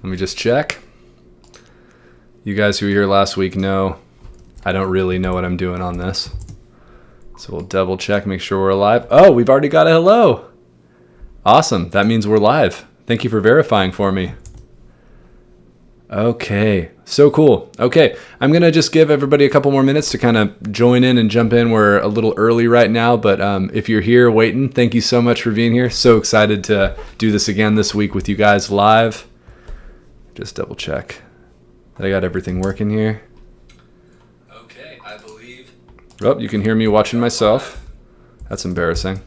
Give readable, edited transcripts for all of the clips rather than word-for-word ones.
Let me just check. You guys who were here last week know I don't really know what I'm doing on this. So we'll double check, make sure we're live. Oh, we've already got a hello. Awesome. That means we're live. Thank you for verifying for me. Okay, so cool. Okay, I'm going to just give everybody a couple more minutes to kind of join in and jump in. We're a little early right now, but if you're here waiting, thank you so much for being here. So excited to do this again this week with you guys live. Just double check that I got everything working here. Okay, I believe. Oh, you can hear me watching myself. That's embarrassing.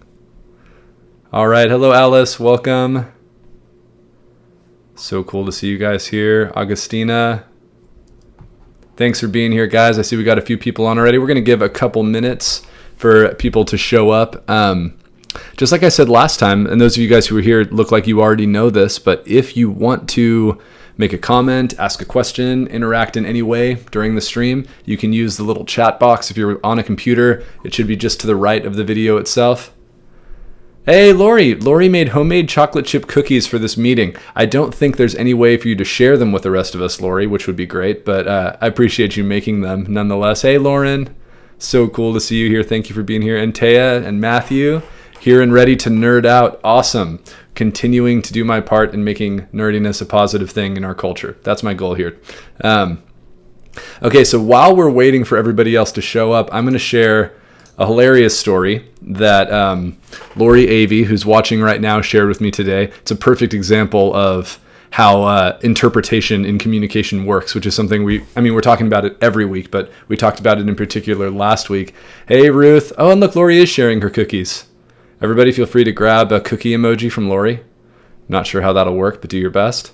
All right, hello Alice, welcome. So cool to see you guys here. Augustina, thanks for being here, guys. I see we got a few people on already. We're going to give a couple minutes for people to show up. Just like I said last time, and those of you guys who are here look like you already know this, but if you want to make a comment, ask a question, interact in any way during the stream, you can use the little chat box. If you're on a computer, it should be just to the right of the video itself. Hey, Lori. Lori made homemade chocolate chip cookies for this meeting. I don't think there's any way for you to share them with the rest of us, Lori, which would be great, but I appreciate you making them nonetheless. Hey, Lauren. So cool to see you here. Thank you for being here. And Taya and Matthew, here and ready to nerd out. Awesome. Continuing to do my part in making nerdiness a positive thing in our culture. That's my goal here. Okay, so while we're waiting for everybody else to show up, I'm going to share a hilarious story that Lori Avey, who's watching right now, shared with me today. It's a perfect example of how interpretation in communication works, which is something we're talking about it every week, but we talked about it in particular last week. Hey, Ruth. Oh, and look, Lori is sharing her cookies. Everybody feel free to grab a cookie emoji from Lori. Not sure how that'll work, but do your best.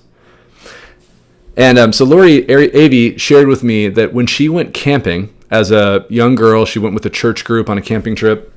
And so Lori Avey shared with me that when she went camping, as a young girl, she went with a church group on a camping trip,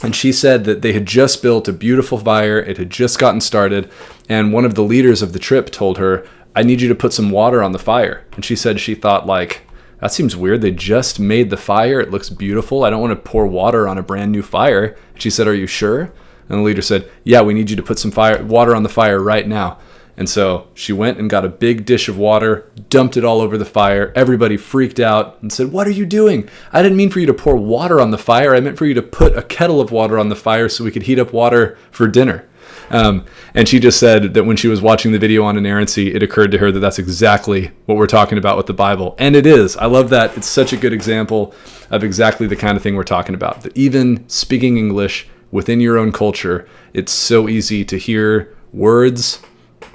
and she said that they had just built a beautiful fire. It had just gotten started, and one of the leaders of the trip told her, I need you to put some water on the fire. And she said she thought, like, that seems weird. They just made the fire. It looks beautiful. I don't want to pour water on a brand new fire. And she said, are you sure? And the leader said, yeah, we need you to put some water on the fire right now. And so she went and got a big dish of water, dumped it all over the fire. Everybody freaked out and said, what are you doing? I didn't mean for you to pour water on the fire. I meant for you to put a kettle of water on the fire so we could heat up water for dinner. And she just said that when she was watching the video on inerrancy, it occurred to her that that's exactly what we're talking about with the Bible. And it is. I love that. It's such a good example of exactly the kind of thing we're talking about. That even speaking English within your own culture, it's so easy to hear words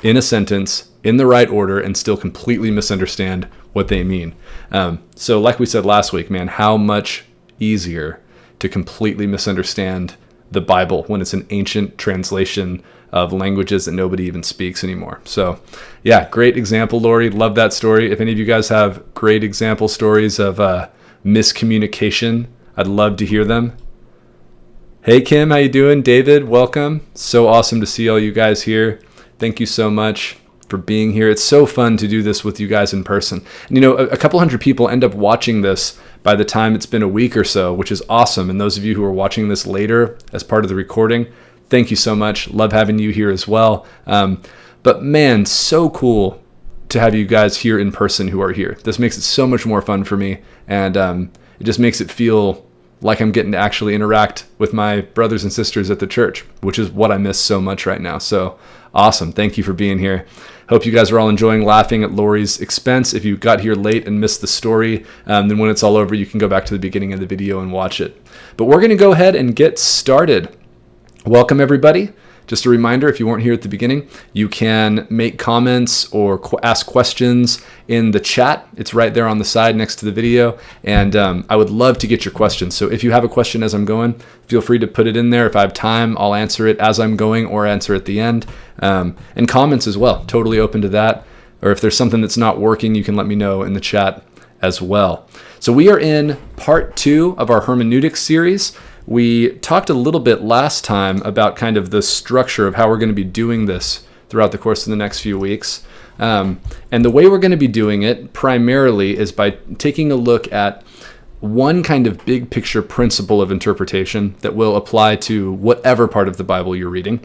in a sentence in the right order and still completely misunderstand what they mean. So like we said last week, man, how much easier to completely misunderstand the Bible when it's an ancient translation of languages that nobody even speaks anymore. So yeah, great example, Lori. Love that story. If any of you guys have great example stories of miscommunication, I'd love to hear them. Hey, Kim, how you doing? David, welcome. So awesome to see all you guys here. Thank you so much for being here. It's so fun to do this with you guys in person. And, you know, a couple hundred people end up watching this by the time it's been a week or so, which is awesome. And those of you who are watching this later as part of the recording, thank you so much. Love having you here as well. But man, so cool to have you guys here in person who are here. This makes it so much more fun for me. And it just makes it feel like I'm getting to actually interact with my brothers and sisters at the church, which is what I miss so much right now. So awesome. Thank you for being here. Hope you guys are all enjoying laughing at Lori's expense. If you got here late and missed the story, then when it's all over, you can go back to the beginning of the video and watch it. But we're going to go ahead and get started. Welcome, everybody. Just a reminder, if you weren't here at the beginning, you can make comments or ask questions in the chat. It's right there on the side next to the video. And I would love to get your questions. So if you have a question as I'm going, feel free to put it in there. If I have time, I'll answer it as I'm going or answer at the end. And comments as well. Totally open to that. Or if there's something that's not working, you can let me know in the chat as well. So we are in part 2 of our Hermeneutics series. We talked a little bit last time about kind of the structure of how we're going to be doing this throughout the course of the next few weeks. And the way we're going to be doing it primarily is by taking a look at one kind of big picture principle of interpretation that will apply to whatever part of the Bible you're reading.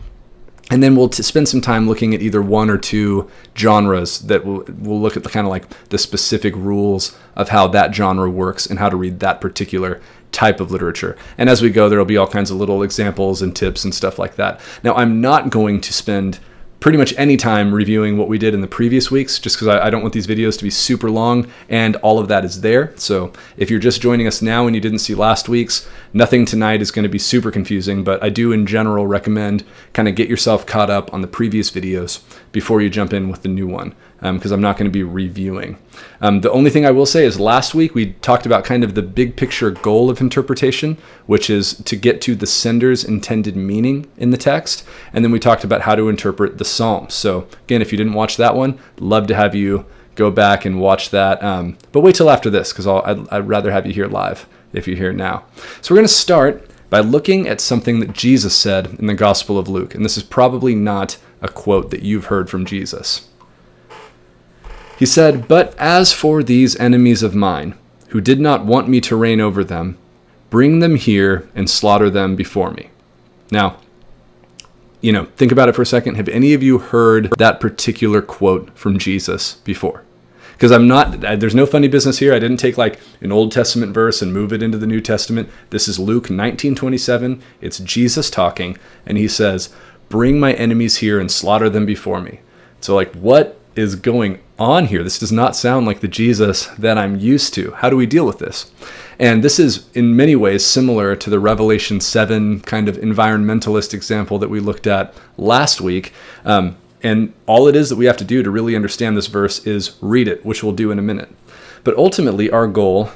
And then we'll spend some time looking at either one or two genres that we'll look at the kind of like the specific rules of how that genre works and how to read that particular type of literature. And as we go, there'll be all kinds of little examples and tips and stuff like that. Now, I'm not going to spend pretty much any time reviewing what we did in the previous weeks, just because I don't want these videos to be super long, and all of that is there. So if you're just joining us now and you didn't see last week's, nothing tonight is going to be super confusing, but I do in general recommend kind of get yourself caught up on the previous videos before you jump in with the new one, because I'm not going to be reviewing. The only thing I will say is last week we talked about kind of the big picture goal of interpretation, which is to get to the sender's intended meaning in the text. And then we talked about how to interpret the Psalms. So again, if you didn't watch that one, love to have you go back and watch that. But wait till after this, because I'd rather have you here live if you're here now. So we're going to start by looking at something that Jesus said in the Gospel of Luke. And this is probably not a quote that you've heard from Jesus. He said, "But as for these enemies of mine, who did not want me to reign over them, bring them here and slaughter them before me." Now, think about it for a second. Have any of you heard that particular quote from Jesus before? Because there's no funny business here. I didn't take like an Old Testament verse and move it into the New Testament. This is Luke 19:27. It's Jesus talking, and he says, "Bring my enemies here and slaughter them before me." So like, what is going on here? This does not sound like the Jesus that I'm used to. How do we deal with this? And this is in many ways similar to the Revelation 7 kind of environmentalist example that we looked at last week. And all it is that we have to do to really understand this verse is read it, which we'll do in a minute. But ultimately, our goal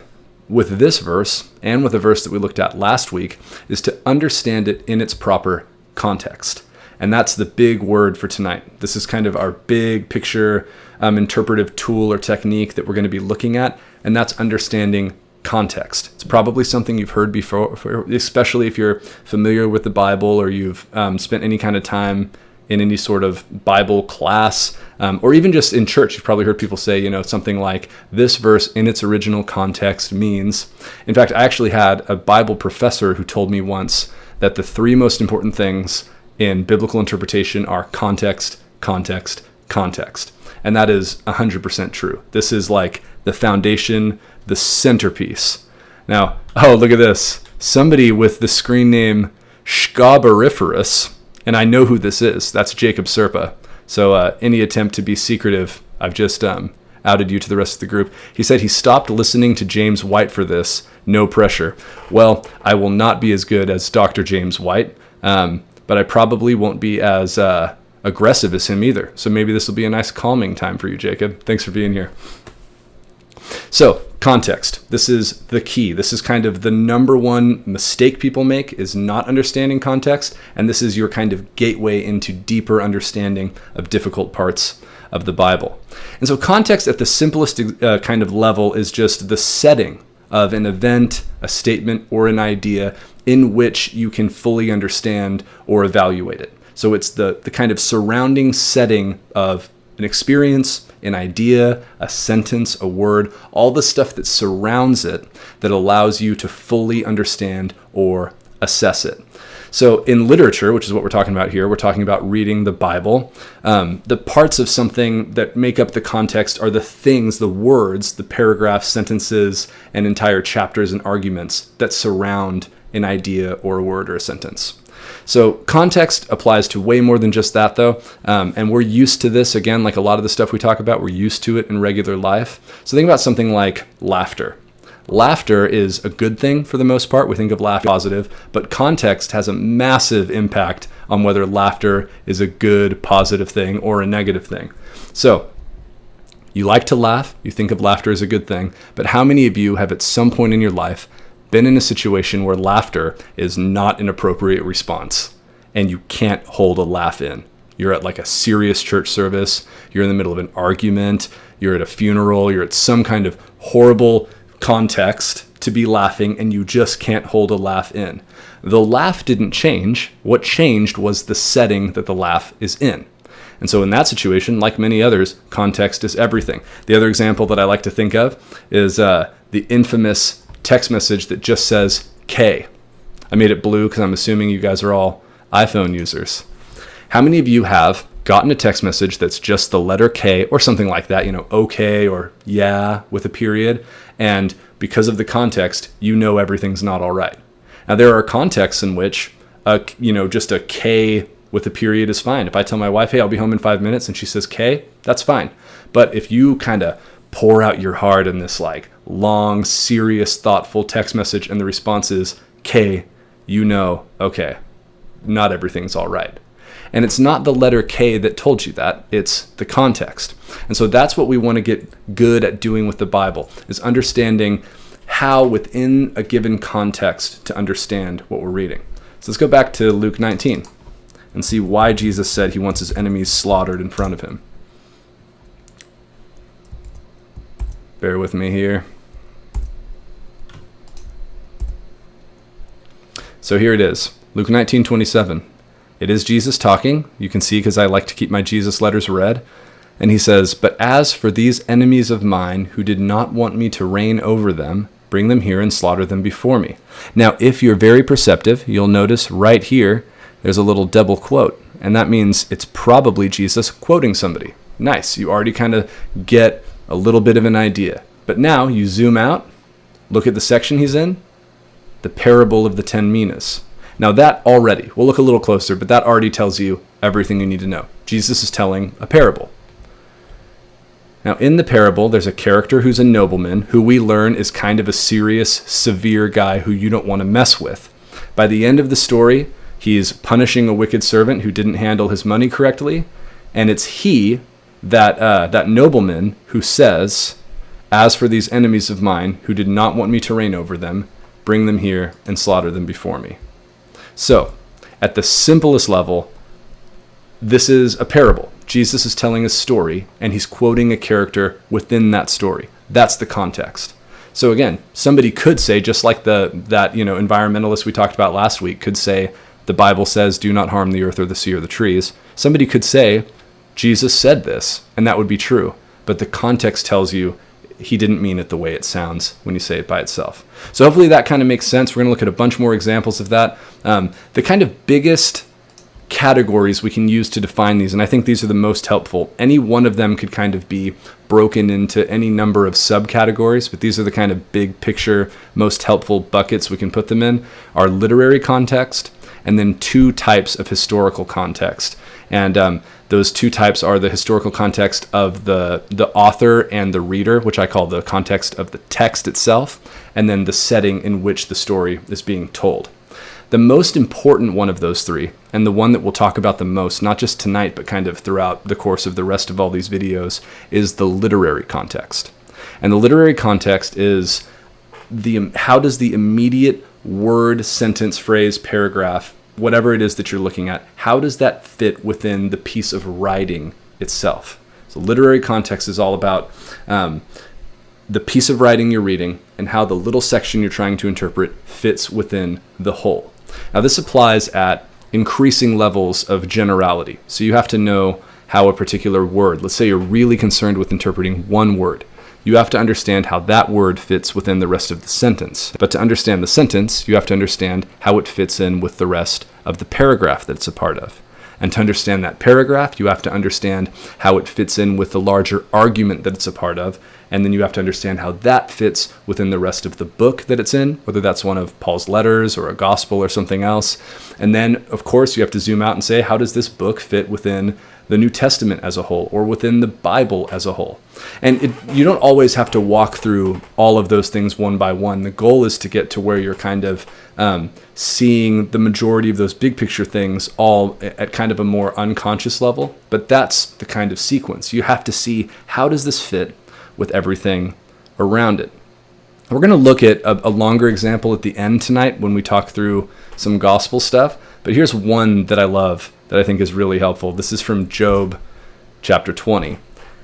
with this verse and with the verse that we looked at last week is to understand it in its proper context. And that's the big word for tonight. This is kind of our big picture interpretive tool or technique that we're going to be looking at, and that's understanding context. It's probably something you've heard before, especially if you're familiar with the Bible or you've spent any kind of time in any sort of Bible class, or even just in church. You've probably heard people say, something like, this verse in its original context means. In fact, I actually had a Bible professor who told me once that the three most important things in biblical interpretation are context, context, context. And that is 100% true. This is like the foundation, the centerpiece. Now, look at this. Somebody with the screen name Scoberiferous, and I know who this is. That's Jacob Serpa. So any attempt to be secretive, I've just outed you to the rest of the group. He said he stopped listening to James White for this. No pressure. Well, I will not be as good as Dr. James White. But I probably won't be as aggressive as him either. So maybe this will be a nice calming time for you, Jacob. Thanks for being here. So, context. This is the key. This is kind of the number one mistake people make, is not understanding context. And this is your kind of gateway into deeper understanding of difficult parts of the Bible. And so context at the simplest kind of level is just the setting of an event, a statement, or an idea in which you can fully understand or evaluate it. So it's the kind of surrounding setting of an experience, an idea, a sentence, a word, all the stuff that surrounds it that allows you to fully understand or assess it. So in literature, which is what we're talking about here, we're talking about reading the Bible. The parts of something that make up the context are the things, the words, the paragraphs, sentences, and entire chapters and arguments that surround an idea or a word or a sentence. So context applies to way more than just that, though. And we're used to this, again, like a lot of the stuff we talk about, we're used to it in regular life. So think about something like laughter. Laughter is a good thing for the most part. We think of laughter as positive, but context has a massive impact on whether laughter is a good, positive thing or a negative thing. So you like to laugh, you think of laughter as a good thing, but how many of you have at some point in your life been in a situation where laughter is not an appropriate response and you can't hold a laugh in? You're at like a serious church service, you're in the middle of an argument, you're at a funeral, you're at some kind of horrible context to be laughing and you just can't hold a laugh in. The laugh didn't change. What changed was the setting that the laugh is in. And so in that situation, like many others, context is everything. The other example that I like to think of is the infamous text message that just says K. I made it blue because I'm assuming you guys are all iPhone users. How many of you have gotten a text message that's just the letter K or something like that, okay or yeah with a period, and because of the context, everything's not all right? Now, there are contexts in which, just a K with a period is fine. If I tell my wife, hey, I'll be home in 5 minutes, and she says K, that's fine. But if you kind of pour out your heart in this like long, serious, thoughtful text message, and the response is K, okay, not everything's all right. And it's not the letter K that told you that, it's the context. And so that's what we want to get good at doing with the Bible, is understanding how within a given context to understand what we're reading. So let's go back to Luke 19 and see why Jesus said he wants his enemies slaughtered in front of him. Bear with me here. So here it is, Luke 19:27. It is Jesus talking. You can see because I like to keep my Jesus letters read. And he says, "But as for these enemies of mine who did not want me to reign over them, bring them here and slaughter them before me." Now, if you're very perceptive, you'll notice right here, there's a little double quote. And that means it's probably Jesus quoting somebody. Nice. You already kind of get a little bit of an idea. But now you zoom out, look at the section he's in, the parable of the 10 minas. Now that already, we'll look a little closer, but that already tells you everything you need to know. Jesus is telling a parable. Now in the parable, there's a character who's a nobleman who we learn is kind of a serious, severe guy who you don't want to mess with. By the end of the story, he's punishing a wicked servant who didn't handle his money correctly, and it's that nobleman who says, "As for these enemies of mine who did not want me to reign over them, bring them here and slaughter them before me." So, at the simplest level, this is a parable. Jesus is telling a story, and he's quoting a character within that story. That's the context. So again, somebody could say, just like that environmentalist we talked about last week could say, the Bible says, "Do not harm the earth or the sea or the trees." Somebody could say, Jesus said this, and that would be true. But the context tells you he didn't mean it the way it sounds when you say it by itself. So hopefully that kind of makes sense. We're going to look at a bunch more examples of that. The kind of biggest categories we can use to define these, and I think these are the most helpful. Any one of them could kind of be broken into any number of subcategories, but these are the kind of big picture, most helpful buckets we can put them in, are literary context, and then two types of historical context. And those two types are the historical context of the author and the reader, which I call the context of the text itself, and then the setting in which the story is being told. The most important one of those three, and the one that we'll talk about the most, not just tonight, but kind of throughout the course of the rest of all these videos, is the literary context. And the literary context is how does the immediate word, sentence, phrase, paragraph, whatever it is that you're looking at, how does that fit within the piece of writing itself? So literary context is all about the piece of writing you're reading and how the little section you're trying to interpret fits within the whole. Now this applies at increasing levels of generality. So you have to know how a particular word, let's say you're really concerned with interpreting one word, you have to understand how that word fits within the rest of the sentence. But to understand the sentence, you have to understand how it fits in with the rest of the paragraph that it's a part of. And to understand that paragraph, you have to understand how it fits in with the larger argument that it's a part of. And then you have to understand how that fits within the rest of the book that it's in, whether that's one of Paul's letters or a gospel or something else. And then, of course, you have to zoom out and say, how does this book fit within the New Testament as a whole, or within the Bible as a whole? And you don't always have to walk through all of those things one by one. The goal is to get to where you're kind of seeing the majority of those big picture things all at kind of a more unconscious level. But that's the kind of sequence. You have to see, how does this fit with everything around it? We're going to look at a longer example at the end tonight when we talk through some gospel stuff. But here's one that I love that I think is really helpful. This is from Job chapter 20.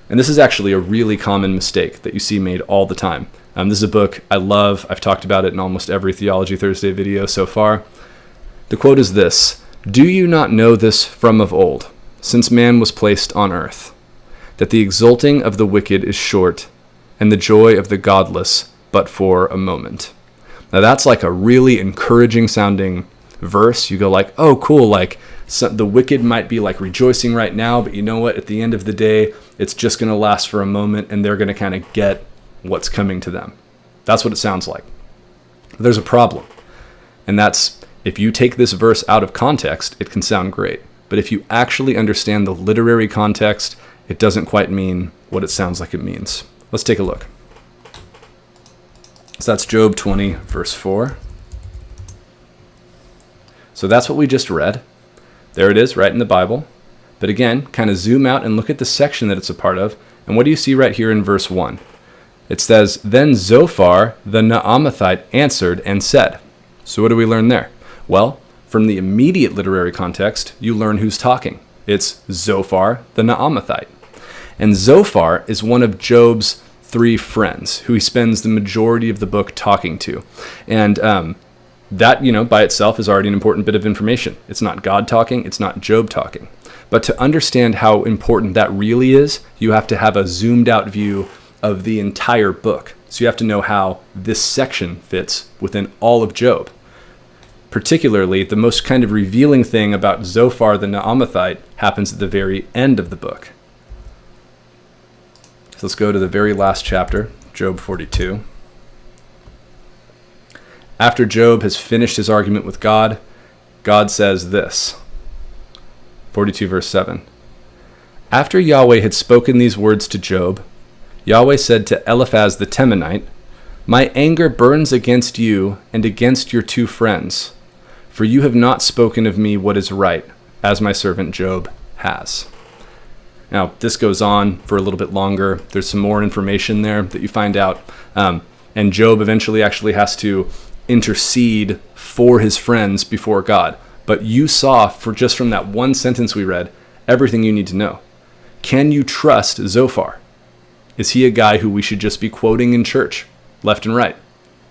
And this is actually a really common mistake that you see made all the time. This is a book I love. I've talked about it in almost every Theology Thursday video so far. The quote is this: "Do you not know this from of old, since man was placed on earth, that the exulting of the wicked is short, and the joy of the godless but for a moment?" Now that's like a really encouraging sounding verse. You go like, oh, cool, like So the wicked might be like rejoicing right now, but you know what? At the end of the day, it's just going to last for a moment, and they're going to kind of get what's coming to them. That's what it sounds like. There's a problem, and that's if you take this verse out of context, it can sound great. But if you actually understand the literary context, it doesn't quite mean what it sounds like it means. Let's take a look. So that's Job 20, verse 4. So that's what we just read. There it is, right in the Bible. But again, kind of zoom out and look at the section that it's a part of. And what do you see right here in verse 1? It says, "Then Zophar the Naamathite answered and said." So what do we learn there? Well, from the immediate literary context, you learn who's talking. It's Zophar the Naamathite. And Zophar is one of Job's 3 friends who he spends the majority of the book talking to. And that, by itself is already an important bit of information. It's not God talking, it's not Job talking. But to understand how important that really is, you have to have a zoomed out view of the entire book. So you have to know how this section fits within all of Job. Particularly, the most kind of revealing thing about Zophar the Naamathite happens at the very end of the book. So let's go to the very last chapter, Job 42. After Job has finished his argument with God, God says this. 42 verse 7. After Yahweh had spoken these words to Job, Yahweh said to Eliphaz the Temanite, "My anger burns against you and against your 2 friends, for you have not spoken of me what is right, as my servant Job has." Now, this goes on for a little bit longer. There's some more information there that you find out. And Job eventually actually has to intercede for his friends before God. But you saw, just from that one sentence we read, everything you need to know. Can you trust Zophar? Is he a guy who we should just be quoting in church, left and right?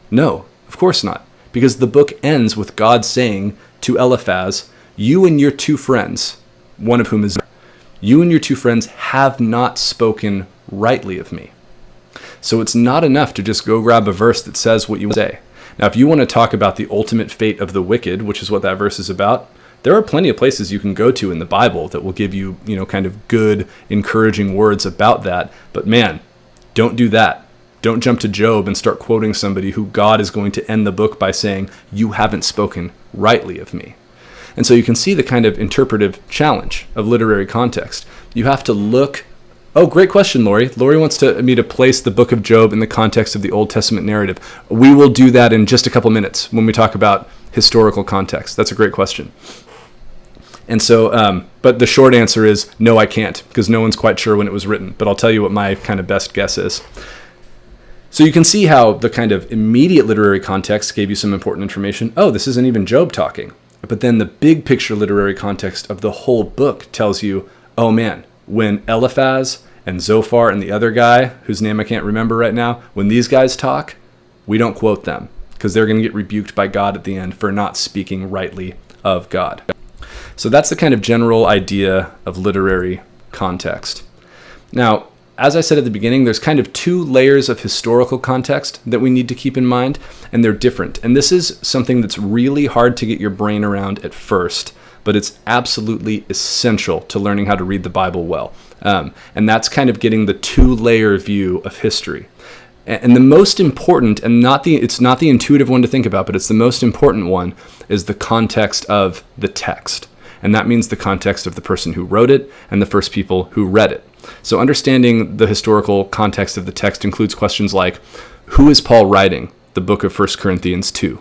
No, of course not. Because the book ends with God saying to Eliphaz, "You and your 2 friends," one of whom is "you and your 2 friends have not spoken rightly of me." So it's not enough to just go grab a verse that says what you say. Now, if you want to talk about the ultimate fate of the wicked, which is what that verse is about, there are plenty of places you can go to in the Bible that will give you, kind of good, encouraging words about that. But man, don't do that. Don't jump to Job and start quoting somebody who God is going to end the book by saying, "You haven't spoken rightly of me." And so you can see the kind of interpretive challenge of literary context. You have to look. Oh, great question, Lori. Lori wants me to place the book of Job in the context of the Old Testament narrative. We will do that in just a couple minutes when we talk about historical context. That's a great question. And so, but the short answer is no, I can't, because no one's quite sure when it was written. But I'll tell you what my kind of best guess is. So you can see how the kind of immediate literary context gave you some important information. Oh, this isn't even Job talking. But then the big picture literary context of the whole book tells you, oh man, when Eliphaz and Zophar and the other guy, whose name I can't remember right now, when these guys talk, we don't quote them because they're going to get rebuked by God at the end for not speaking rightly of God. So that's the kind of general idea of literary context. Now, as I said at the beginning, there's kind of 2 layers of historical context that we need to keep in mind, and they're different. And this is something that's really hard to get your brain around at first, but it's absolutely essential to learning how to read the Bible well. And that's kind of getting the 2-layer view of history. And the most important, and it's not the intuitive one to think about, but it's the most important one, is the context of the text. And that means the context of the person who wrote it and the first people who read it. So understanding the historical context of the text includes questions like, who is Paul writing the book of 1 Corinthians 2?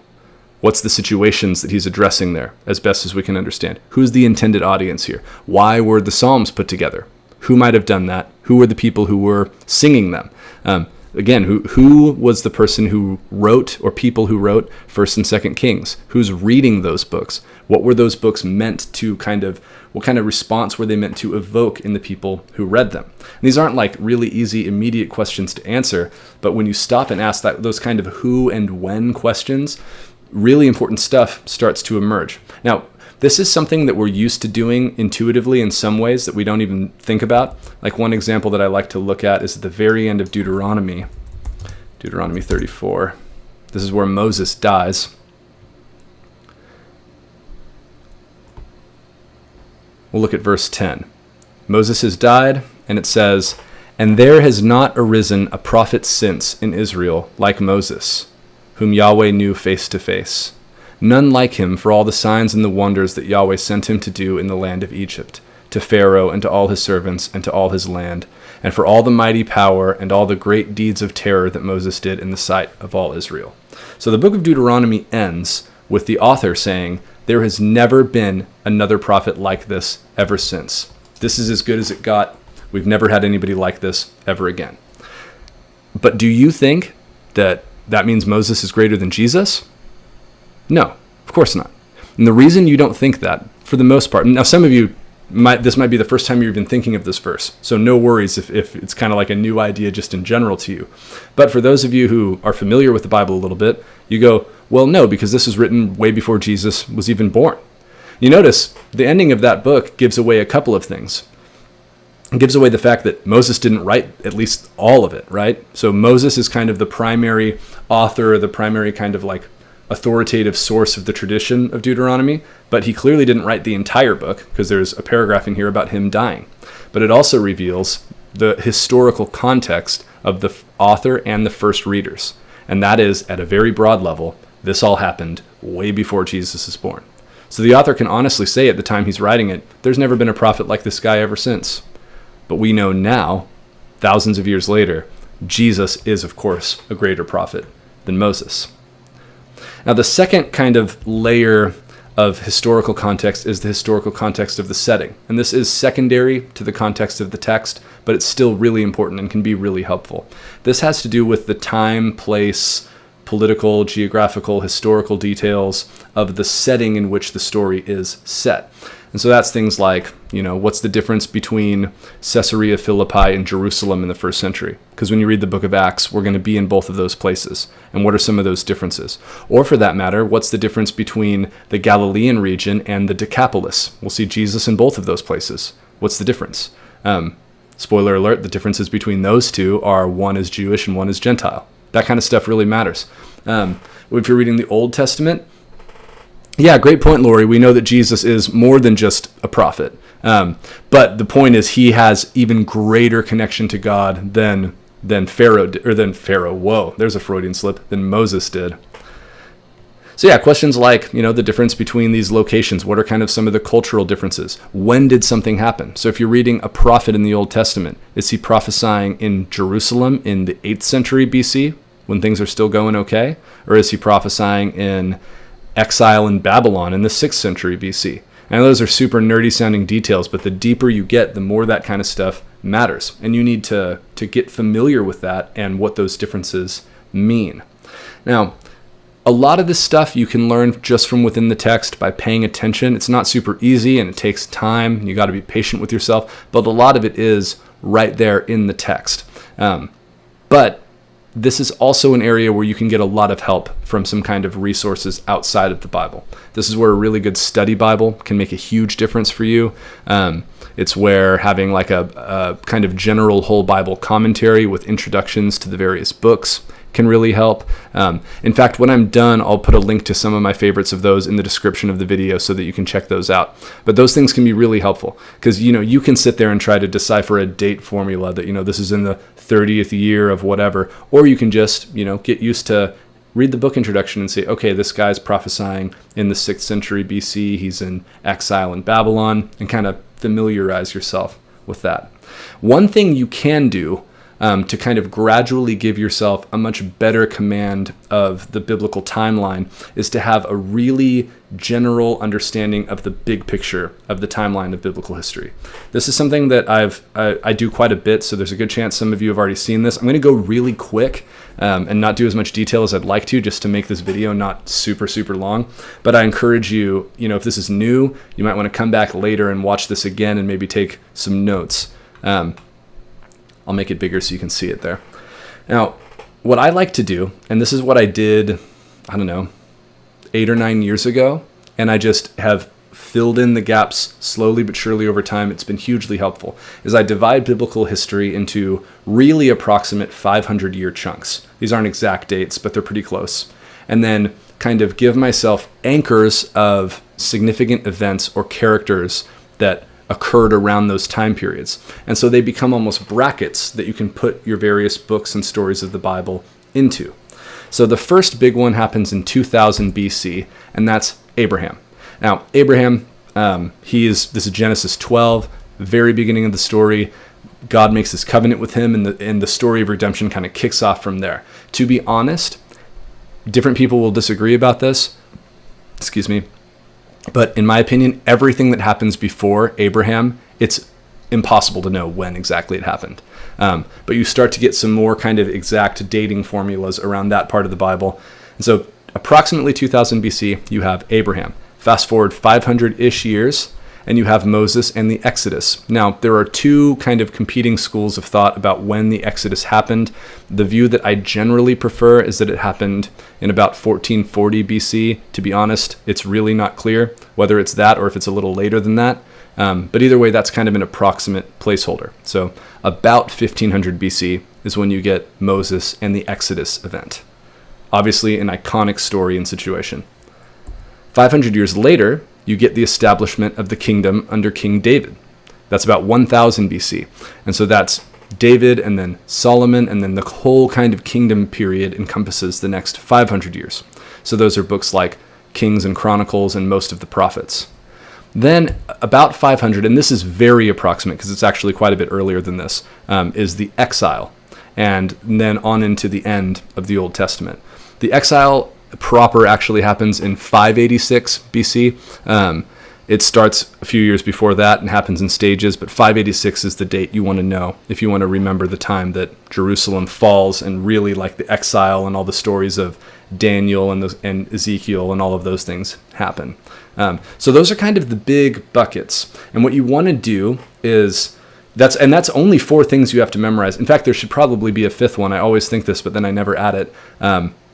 What's the situations that he's addressing there, as best as we can understand? Who's the intended audience here? Why were the Psalms put together? Who might have done that? Who were the people who were singing them? Again, who was the person who wrote, or people who wrote 1st and 2nd Kings? Who's reading those books? What were those books meant to what kind of response were they meant to evoke in the people who read them? And these aren't like really easy, immediate questions to answer, but when you stop and ask those kind of who and when questions, really important stuff starts to emerge. Now, this is something that we're used to doing intuitively in some ways that we don't even think about. Like one example that I like to look at is at the very end of Deuteronomy 34. This is where Moses dies. We'll look at verse 10. Moses has died, and it says, "And there has not arisen a prophet since in Israel like Moses, whom Yahweh knew face to face. None like him for all the signs and the wonders that Yahweh sent him to do in the land of Egypt, to Pharaoh and to all his servants and to all his land, and for all the mighty power and all the great deeds of terror that Moses did in the sight of all Israel." So the book of Deuteronomy ends with the author saying, there has never been another prophet like this ever since. This is as good as it got. We've never had anybody like this ever again. But do you think that means Moses is greater than Jesus? No, of course not. And the reason you don't think that, for the most part, now some of you this might be the first time you're even thinking of this verse, so no worries if it's kind of like a new idea just in general to you. But for those of you who are familiar with the Bible a little bit, you go, well, no, because this was written way before Jesus was even born. You notice the ending of that book gives away a couple of things. It gives away the fact that Moses didn't write at least all of it, right? So Moses is kind of the primary author, the primary kind of like authoritative source of the tradition of Deuteronomy, but he clearly didn't write the entire book because there's a paragraph in here about him dying. But it also reveals the historical context of the author and the first readers. And that is, at a very broad level, this all happened way before Jesus is born. So the author can honestly say at the time he's writing it, there's never been a prophet like this guy ever since. But we know now, thousands of years later, Jesus is, of course, a greater prophet than Moses. Now, the second kind of layer of historical context is the historical context of the setting. And this is secondary to the context of the text, but it's still really important and can be really helpful. This has to do with the time, place, political, geographical, historical details of the setting in which the story is set. And so that's things like, what's the difference between Caesarea Philippi and Jerusalem in the first century? Because when you read the book of Acts, we're going to be in both of those places. And what are some of those differences? Or for that matter, what's the difference between the Galilean region and the Decapolis? We'll see Jesus in both of those places. What's the difference? Spoiler alert, the differences between those two are one is Jewish and one is Gentile. That kind of stuff really matters. If you're reading the Old Testament, yeah, great point, Lori. We know that Jesus is more than just a prophet. But the point is he has even greater connection to God than Pharaoh did, or than Pharaoh. Whoa, there's a Freudian slip. Than Moses did. So yeah, questions like, the difference between these locations. What are kind of some of the cultural differences? When did something happen? So if you're reading a prophet in the Old Testament, is he prophesying in Jerusalem in the 8th century BC when things are still going okay? Or is he prophesying in exile in Babylon in the 6th century BC? And those are super nerdy sounding details, but the deeper you get, the more that kind of stuff matters. And you need to get familiar with that and what those differences mean. Now, a lot of this stuff you can learn just from within the text by paying attention. It's not super easy and it takes time. You got to be patient with yourself, but a lot of it is right there in the text. But this is also an area where you can get a lot of help from some kind of resources outside of the Bible. This is where a really good study Bible can make a huge difference for you. It's where having like a kind of general whole Bible commentary with introductions to the various books can really help. In fact, when I'm done, I'll put a link to some of my favorites of those in the description of the video so that you can check those out. But those things can be really helpful because, you can sit there and try to decipher a date formula that, this is in the 30th year of whatever, or you can just, get used to read the book introduction and say, okay, this guy's prophesying in the 6th century BC. He's in exile in Babylon, and kind of familiarize yourself with that. One thing you can do to kind of gradually give yourself a much better command of the biblical timeline is to have a really general understanding of the big picture of the timeline of biblical history. This is something that I do quite a bit, so there's a good chance some of you have already seen this. I'm going to go really quick and not do as much detail as I'd like to, just to make this video not super, super long. But I encourage you, if this is new, you might want to come back later and watch this again and maybe take some notes. I'll make it bigger so you can see it there. Now, what I like to do, and this is what I did, 8 or 9 years ago, and I just have filled in the gaps slowly but surely over time. It's been hugely helpful, is I divide biblical history into really approximate 500-year chunks. These aren't exact dates, but they're pretty close. And then kind of give myself anchors of significant events or characters that occurred around those time periods. And so they become almost brackets that you can put your various books and stories of the Bible into. So the first big one happens in 2000 BC, and that's Abraham. Now, Abraham, this is Genesis 12, very beginning of the story. God makes this covenant with him, and the story of redemption kind of kicks off from there. To be honest, different people will disagree about this. Excuse me. But in my opinion, everything that happens before Abraham, it's impossible to know when exactly it happened. But you start to get some more kind of exact dating formulas around that part of the Bible. And so approximately 2000 BC, you have Abraham. Fast forward 500-ish years, and you have Moses and the Exodus. Now, there are two kind of competing schools of thought about when the Exodus happened. The view that I generally prefer is that it happened in about 1440 BC. To be honest, it's really not clear whether it's that or if it's a little later than that. But either way, that's kind of an approximate placeholder. So about 1500 BC is when you get Moses and the Exodus event. Obviously, an iconic story and situation. 500 years later, you get the establishment of the kingdom under King David. That's about 1000 BC. And so that's David and then Solomon, and then the whole kind of kingdom period encompasses the next 500 years. So those are books like Kings and Chronicles and most of the prophets. Then about 500, and this is very approximate because it's actually quite a bit earlier than this, is the exile, and then on into the end of the Old Testament. The exile proper actually happens in 586 BC. It starts a few years before that and happens in stages, but 586 is the date you want to know if you want to remember the time that Jerusalem falls, and really like the exile and all the stories of Daniel and Ezekiel and all of those things happen. So those are kind of the big buckets. And what you want to do is, that's only 4 things you have to memorize. In fact, there should probably be a 5th one. I always think this, but then I never add it.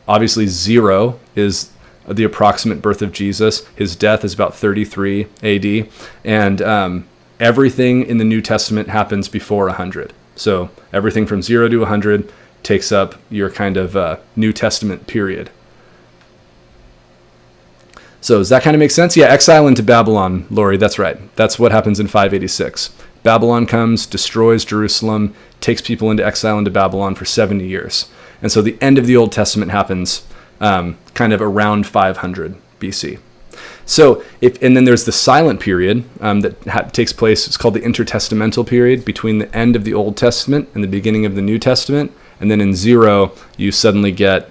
Obviously, 0 is the approximate birth of Jesus. His death is about 33 AD. And everything in the New Testament happens before 100. So everything from 0 to 100 takes up your kind of New Testament period. So does that kind of make sense? Yeah, exile into Babylon, Lori, that's right. That's what happens in 586. Babylon comes, destroys Jerusalem, takes people into exile into Babylon for 70 years. And so the end of the Old Testament happens kind of around 500 BC. So, and then there's the silent period that takes place. It's called the intertestamental period between the end of the Old Testament and the beginning of the New Testament. And then in 0, you suddenly get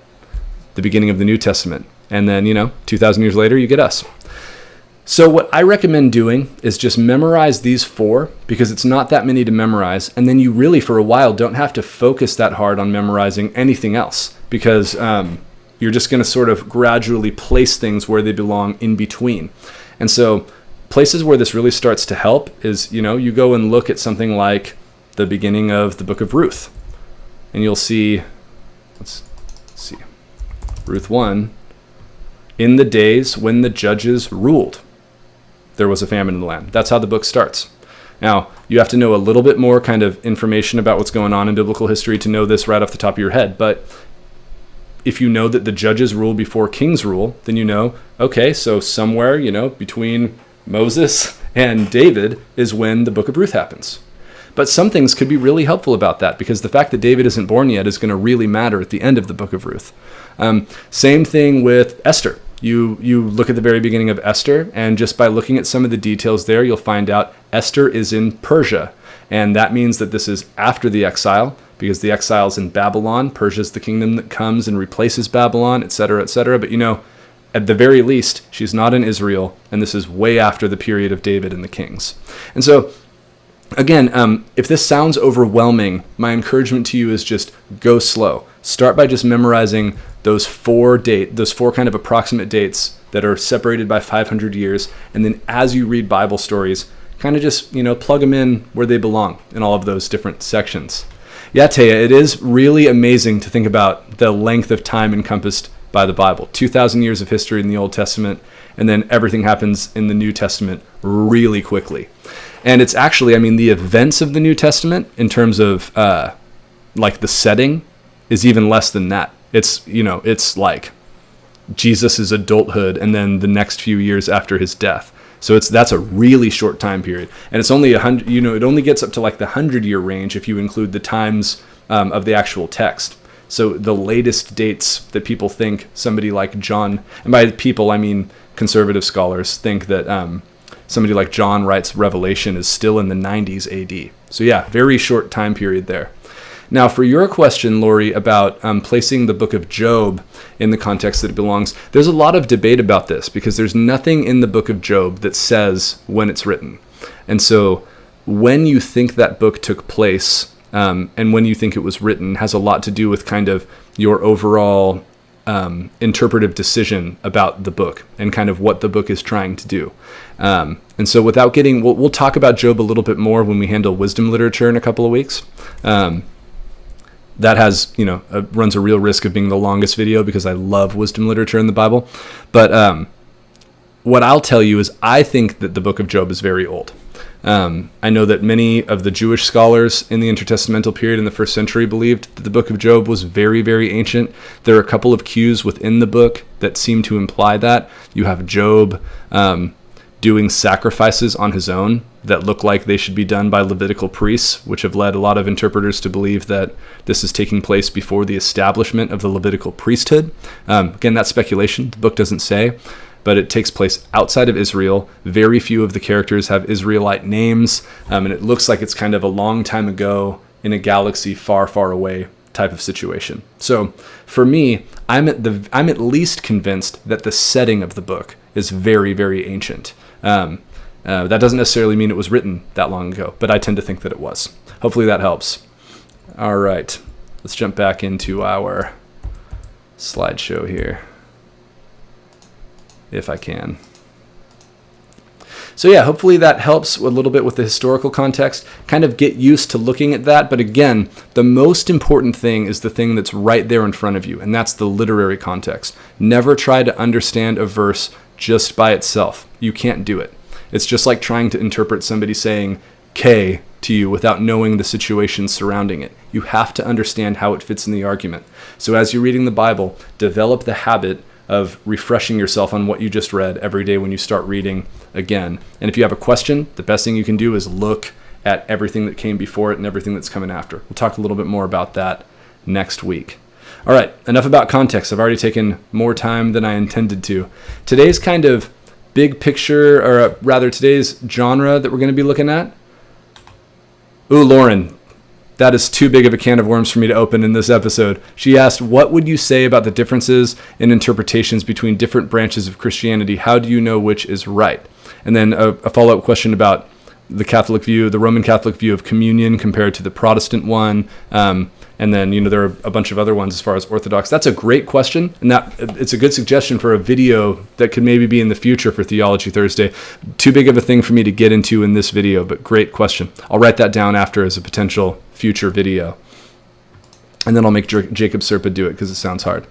the beginning of the New Testament. And then, 2,000 years later, you get us. So what I recommend doing is just memorize these 4, because it's not that many to memorize. And then you really, for a while, don't have to focus that hard on memorizing anything else, because you're just going to sort of gradually place things where they belong in between. And so places where this really starts to help is, you go and look at something like the beginning of the book of Ruth. And you'll see, let's see, Ruth 1, in the days when the judges ruled, there was a famine in the land. That's how the book starts. Now, you have to know a little bit more kind of information about what's going on in biblical history to know this right off the top of your head. But if you know that the judges rule before kings rule, then okay, so somewhere, between Moses and David is when the book of Ruth happens. But some things could be really helpful about that, because the fact that David isn't born yet is going to really matter at the end of the book of Ruth. Same thing with Esther. You look at the very beginning of Esther, and just by looking at some of the details there, you'll find out Esther is in Persia. And that means that this is after the exile, because the exile is in Babylon. Persia is the kingdom that comes and replaces Babylon, etc., etc. But at the very least, she's not in Israel, and this is way after the period of David and the kings. And so, again, if this sounds overwhelming, my encouragement to you is just go slow. Start by just memorizing those 4 kind of approximate dates that are separated by 500 years, and then as you read Bible stories, kind of just plug them in where they belong in all of those different sections. Yeah, Taya, it is really amazing to think about the length of time encompassed by the Bible. 2,000 years of history in the Old Testament, and then everything happens in the New Testament really quickly. And it's actually, the events of the New Testament in terms of like the setting is even less than that. It's like Jesus' adulthood and then the next few years after his death. So that's a really short time period, and it's only 100. It only gets up to like the 100-year range if you include the times of the actual text. So the latest dates that people think somebody like John, and by people I mean conservative scholars, think that somebody like John writes Revelation is still in the 90s AD. So yeah, very short time period there. Now, for your question, Lori, about placing the book of Job in the context that it belongs, there's a lot of debate about this because there's nothing in the book of Job that says when it's written. And so when you think that book took place and when you think it was written has a lot to do with kind of your overall interpretive decision about the book and kind of what the book is trying to do. And so without getting, we'll talk about Job a little bit more when we handle wisdom literature in a couple of weeks. That has, runs a real risk of being the longest video because I love wisdom literature in the Bible. But what I'll tell you is I think that the book of Job is very old. I know that many of the Jewish scholars in the intertestamental period in the first century believed that the book of Job was very, very ancient. There are a couple of cues within the book that seem to imply that. You have Job doing sacrifices on his own that look like they should be done by Levitical priests, which have led a lot of interpreters to believe that this is taking place before the establishment of the Levitical priesthood. Again, that's speculation. The book doesn't say, but it takes place outside of Israel. Very few of the characters have Israelite names, and it looks like it's kind of a long time ago in a galaxy far, far away type of situation. So for me, I'm at least convinced that the setting of the book is very, very ancient. That doesn't necessarily mean it was written that long ago, but I tend to think that it was. Hopefully that helps. All right, let's jump back into our slideshow here, if I can. So yeah, hopefully that helps a little bit with the historical context, kind of get used to looking at that. But again, the most important thing is the thing that's right there in front of you, and that's the literary context. Never try to understand a verse just by itself. You can't do it. It's just like trying to interpret somebody saying K to you without knowing the situation surrounding it. You have to understand how it fits in the argument. So as you're reading the Bible, develop the habit of refreshing yourself on what you just read every day when you start reading again. And if you have a question, the best thing you can do is look at everything that came before it and everything that's coming after. We'll talk a little bit more about that next week. All right, enough about context. I've already taken more time than I intended to. Today's kind of big picture, or rather today's genre that we're going to be looking at. Ooh, Lauren, that is too big of a can of worms for me to open in this episode. She asked, what would you say about the differences in interpretations between different branches of Christianity? How do you know which is right? And then a follow-up question about the Catholic view, the Roman Catholic view of communion compared to the Protestant one. And then, there are a bunch of other ones as far as Orthodox. That's a great question, and that it's a good suggestion for a video that could maybe be in the future for Theology Thursday. Too big of a thing for me to get into in this video, but great question. I'll write that down after as a potential future video. And then I'll make Jacob Serpa do it because it sounds hard.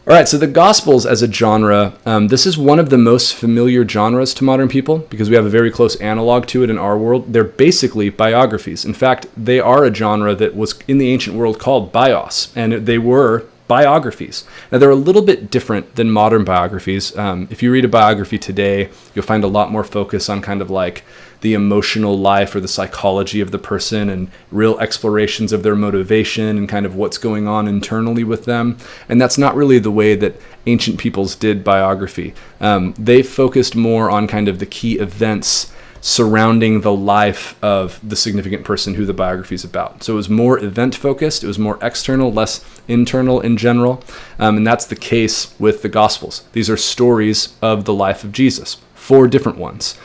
All right, so the Gospels as a genre, this is one of the most familiar genres to modern people because we have a very close analog to it in our world. They're basically biographies. In fact, they are a genre that was in the ancient world called bios, and they were biographies. Now, they're a little bit different than modern biographies. If you read a biography today, you'll find a lot more focus on kind of like the emotional life or the psychology of the person and real explorations of their motivation and kind of what's going on internally with them. And that's not really the way that ancient peoples did biography. They focused more on kind of the key events surrounding the life of the significant person who the biography is about. So it was more event focused, it was more external, less internal in general. And that's the case with the Gospels. These are stories of the life of Jesus, 4 different ones.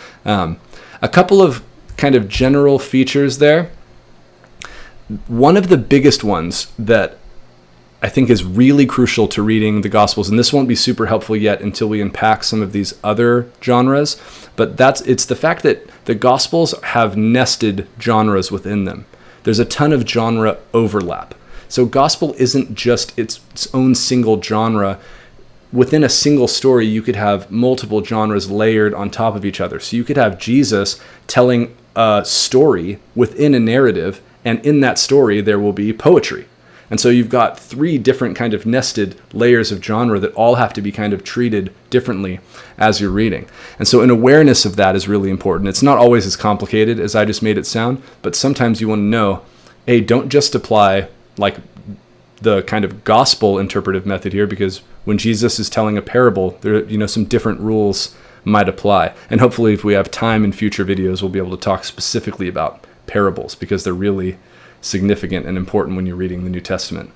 A couple of kind of general features there. One of the biggest ones that I think is really crucial to reading the Gospels, and this won't be super helpful yet until we unpack some of these other genres, but it's the fact that the Gospels have nested genres within them. There's a ton of genre overlap. So gospel isn't just its own single genre. Within a single story, you could have multiple genres layered on top of each other. So you could have Jesus telling a story within a narrative, and in that story, there will be poetry. And so you've got 3 different kind of nested layers of genre that all have to be kind of treated differently as you're reading. And so an awareness of that is really important. It's not always as complicated as I just made it sound, but sometimes you want to know, hey, don't just apply like the kind of gospel interpretive method here, because when Jesus is telling a parable, there, some different rules might apply. And hopefully if we have time in future videos, we'll be able to talk specifically about parables, because they're really significant and important when you're reading the New Testament.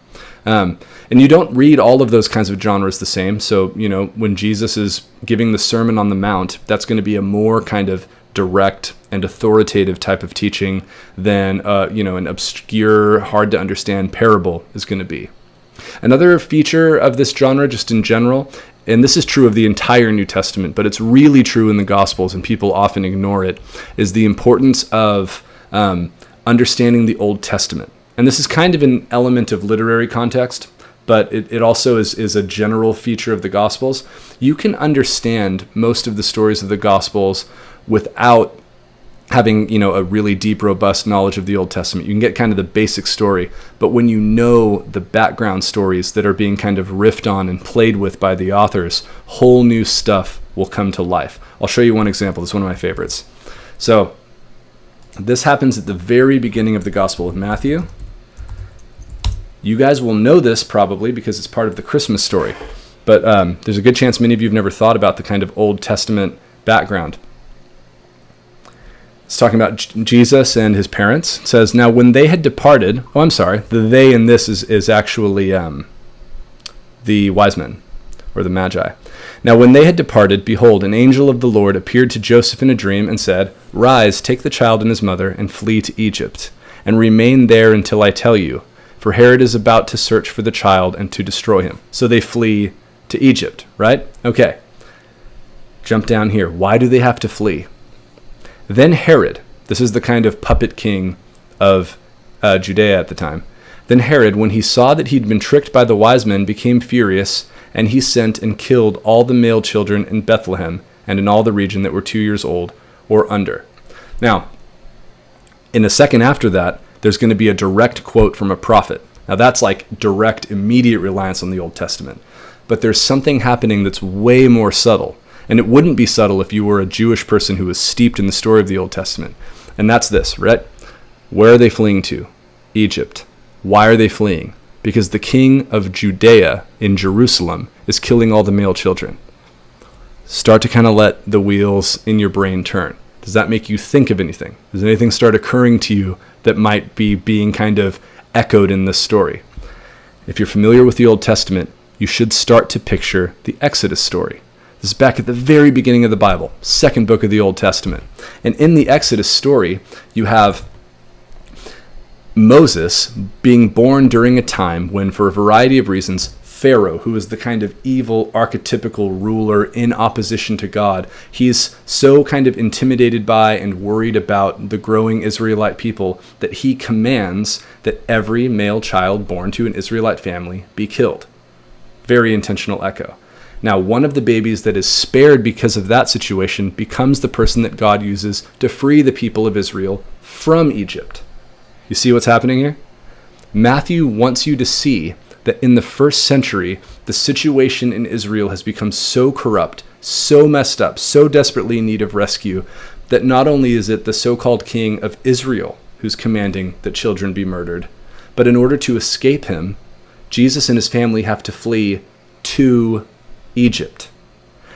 And you don't read all of those kinds of genres the same. So, when Jesus is giving the Sermon on the Mount, that's going to be a more kind of direct and authoritative type of teaching than, an obscure, hard to understand parable is going to be. Another feature of this genre, just in general, and this is true of the entire New Testament, but it's really true in the Gospels, and people often ignore it, is the importance of understanding the Old Testament. And this is kind of an element of literary context, but it also is a general feature of the Gospels. You can understand most of the stories of the Gospels without having, a really deep, robust knowledge of the Old Testament. You can get kind of the basic story, but when you know the background stories that are being kind of riffed on and played with by the authors, whole new stuff will come to life. I'll show you one example. This is one of my favorites. So this happens at the very beginning of the Gospel of Matthew. You guys will know this probably because it's part of the Christmas story, but there's a good chance many of you have never thought about the kind of Old Testament background. It's talking about Jesus and his parents. It says, now when they had departed, the they in this is actually the wise men, or the Magi. Now when they had departed, behold, an angel of the Lord appeared to Joseph in a dream and said, rise, take the child and his mother, and flee to Egypt, and remain there until I tell you, for Herod is about to search for the child and to destroy him. So they flee to Egypt, right? Okay. Jump down here. Why do they have to flee? Then Herod, this is the kind of puppet king of Judea at the time. Then Herod, when he saw that he'd been tricked by the wise men, became furious, and he sent and killed all the male children in Bethlehem and in all the region that were 2 years old or under. Now, in a second after that, there's going to be a direct quote from a prophet. Now that's like direct, immediate reliance on the Old Testament. But there's something happening that's way more subtle. And it wouldn't be subtle if you were a Jewish person who was steeped in the story of the Old Testament. And that's this, right? Where are they fleeing to? Egypt. Why are they fleeing? Because the king of Judea in Jerusalem is killing all the male children. Start to kind of let the wheels in your brain turn. Does that make you think of anything? Does anything start occurring to you that might be being kind of echoed in this story? If you're familiar with the Old Testament, you should start to picture the Exodus story. This is back at the very beginning of the Bible, second book of the Old Testament. And in the Exodus story, you have Moses being born during a time when, for a variety of reasons, Pharaoh, who is the kind of evil archetypical ruler in opposition to God, he's so kind of intimidated by and worried about the growing Israelite people that he commands that every male child born to an Israelite family be killed. Very intentional echo. Now, one of the babies that is spared because of that situation becomes the person that God uses to free the people of Israel from Egypt. You see what's happening here? Matthew wants you to see that in the first century, the situation in Israel has become so corrupt, so messed up, so desperately in need of rescue, that not only is it the so-called king of Israel who's commanding that children be murdered, but in order to escape him, Jesus and his family have to flee to Egypt.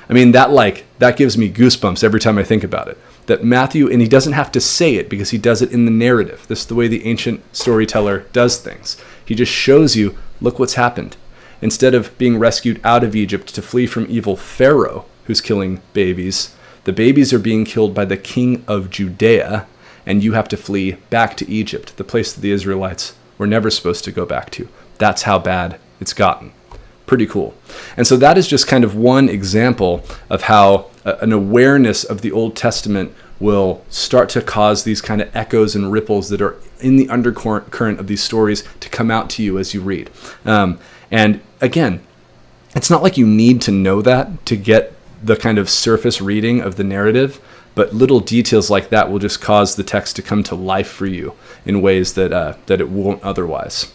I mean, that gives me goosebumps every time I think about it. That Matthew, and he doesn't have to say it because he does it in the narrative. This is the way the ancient storyteller does things. He just shows you, look what's happened. Instead of being rescued out of Egypt to flee from evil Pharaoh, who's killing babies, the babies are being killed by the king of Judea, and you have to flee back to Egypt, the place that the Israelites were never supposed to go back to. That's how bad it's gotten. Pretty cool. And so that is just kind of one example of how an awareness of the Old Testament will start to cause these kind of echoes and ripples that are in the undercurrent of these stories to come out to you as you read. And again, it's not like you need to know that to get the kind of surface reading of the narrative, but little details like that will just cause the text to come to life for you in ways that it won't otherwise.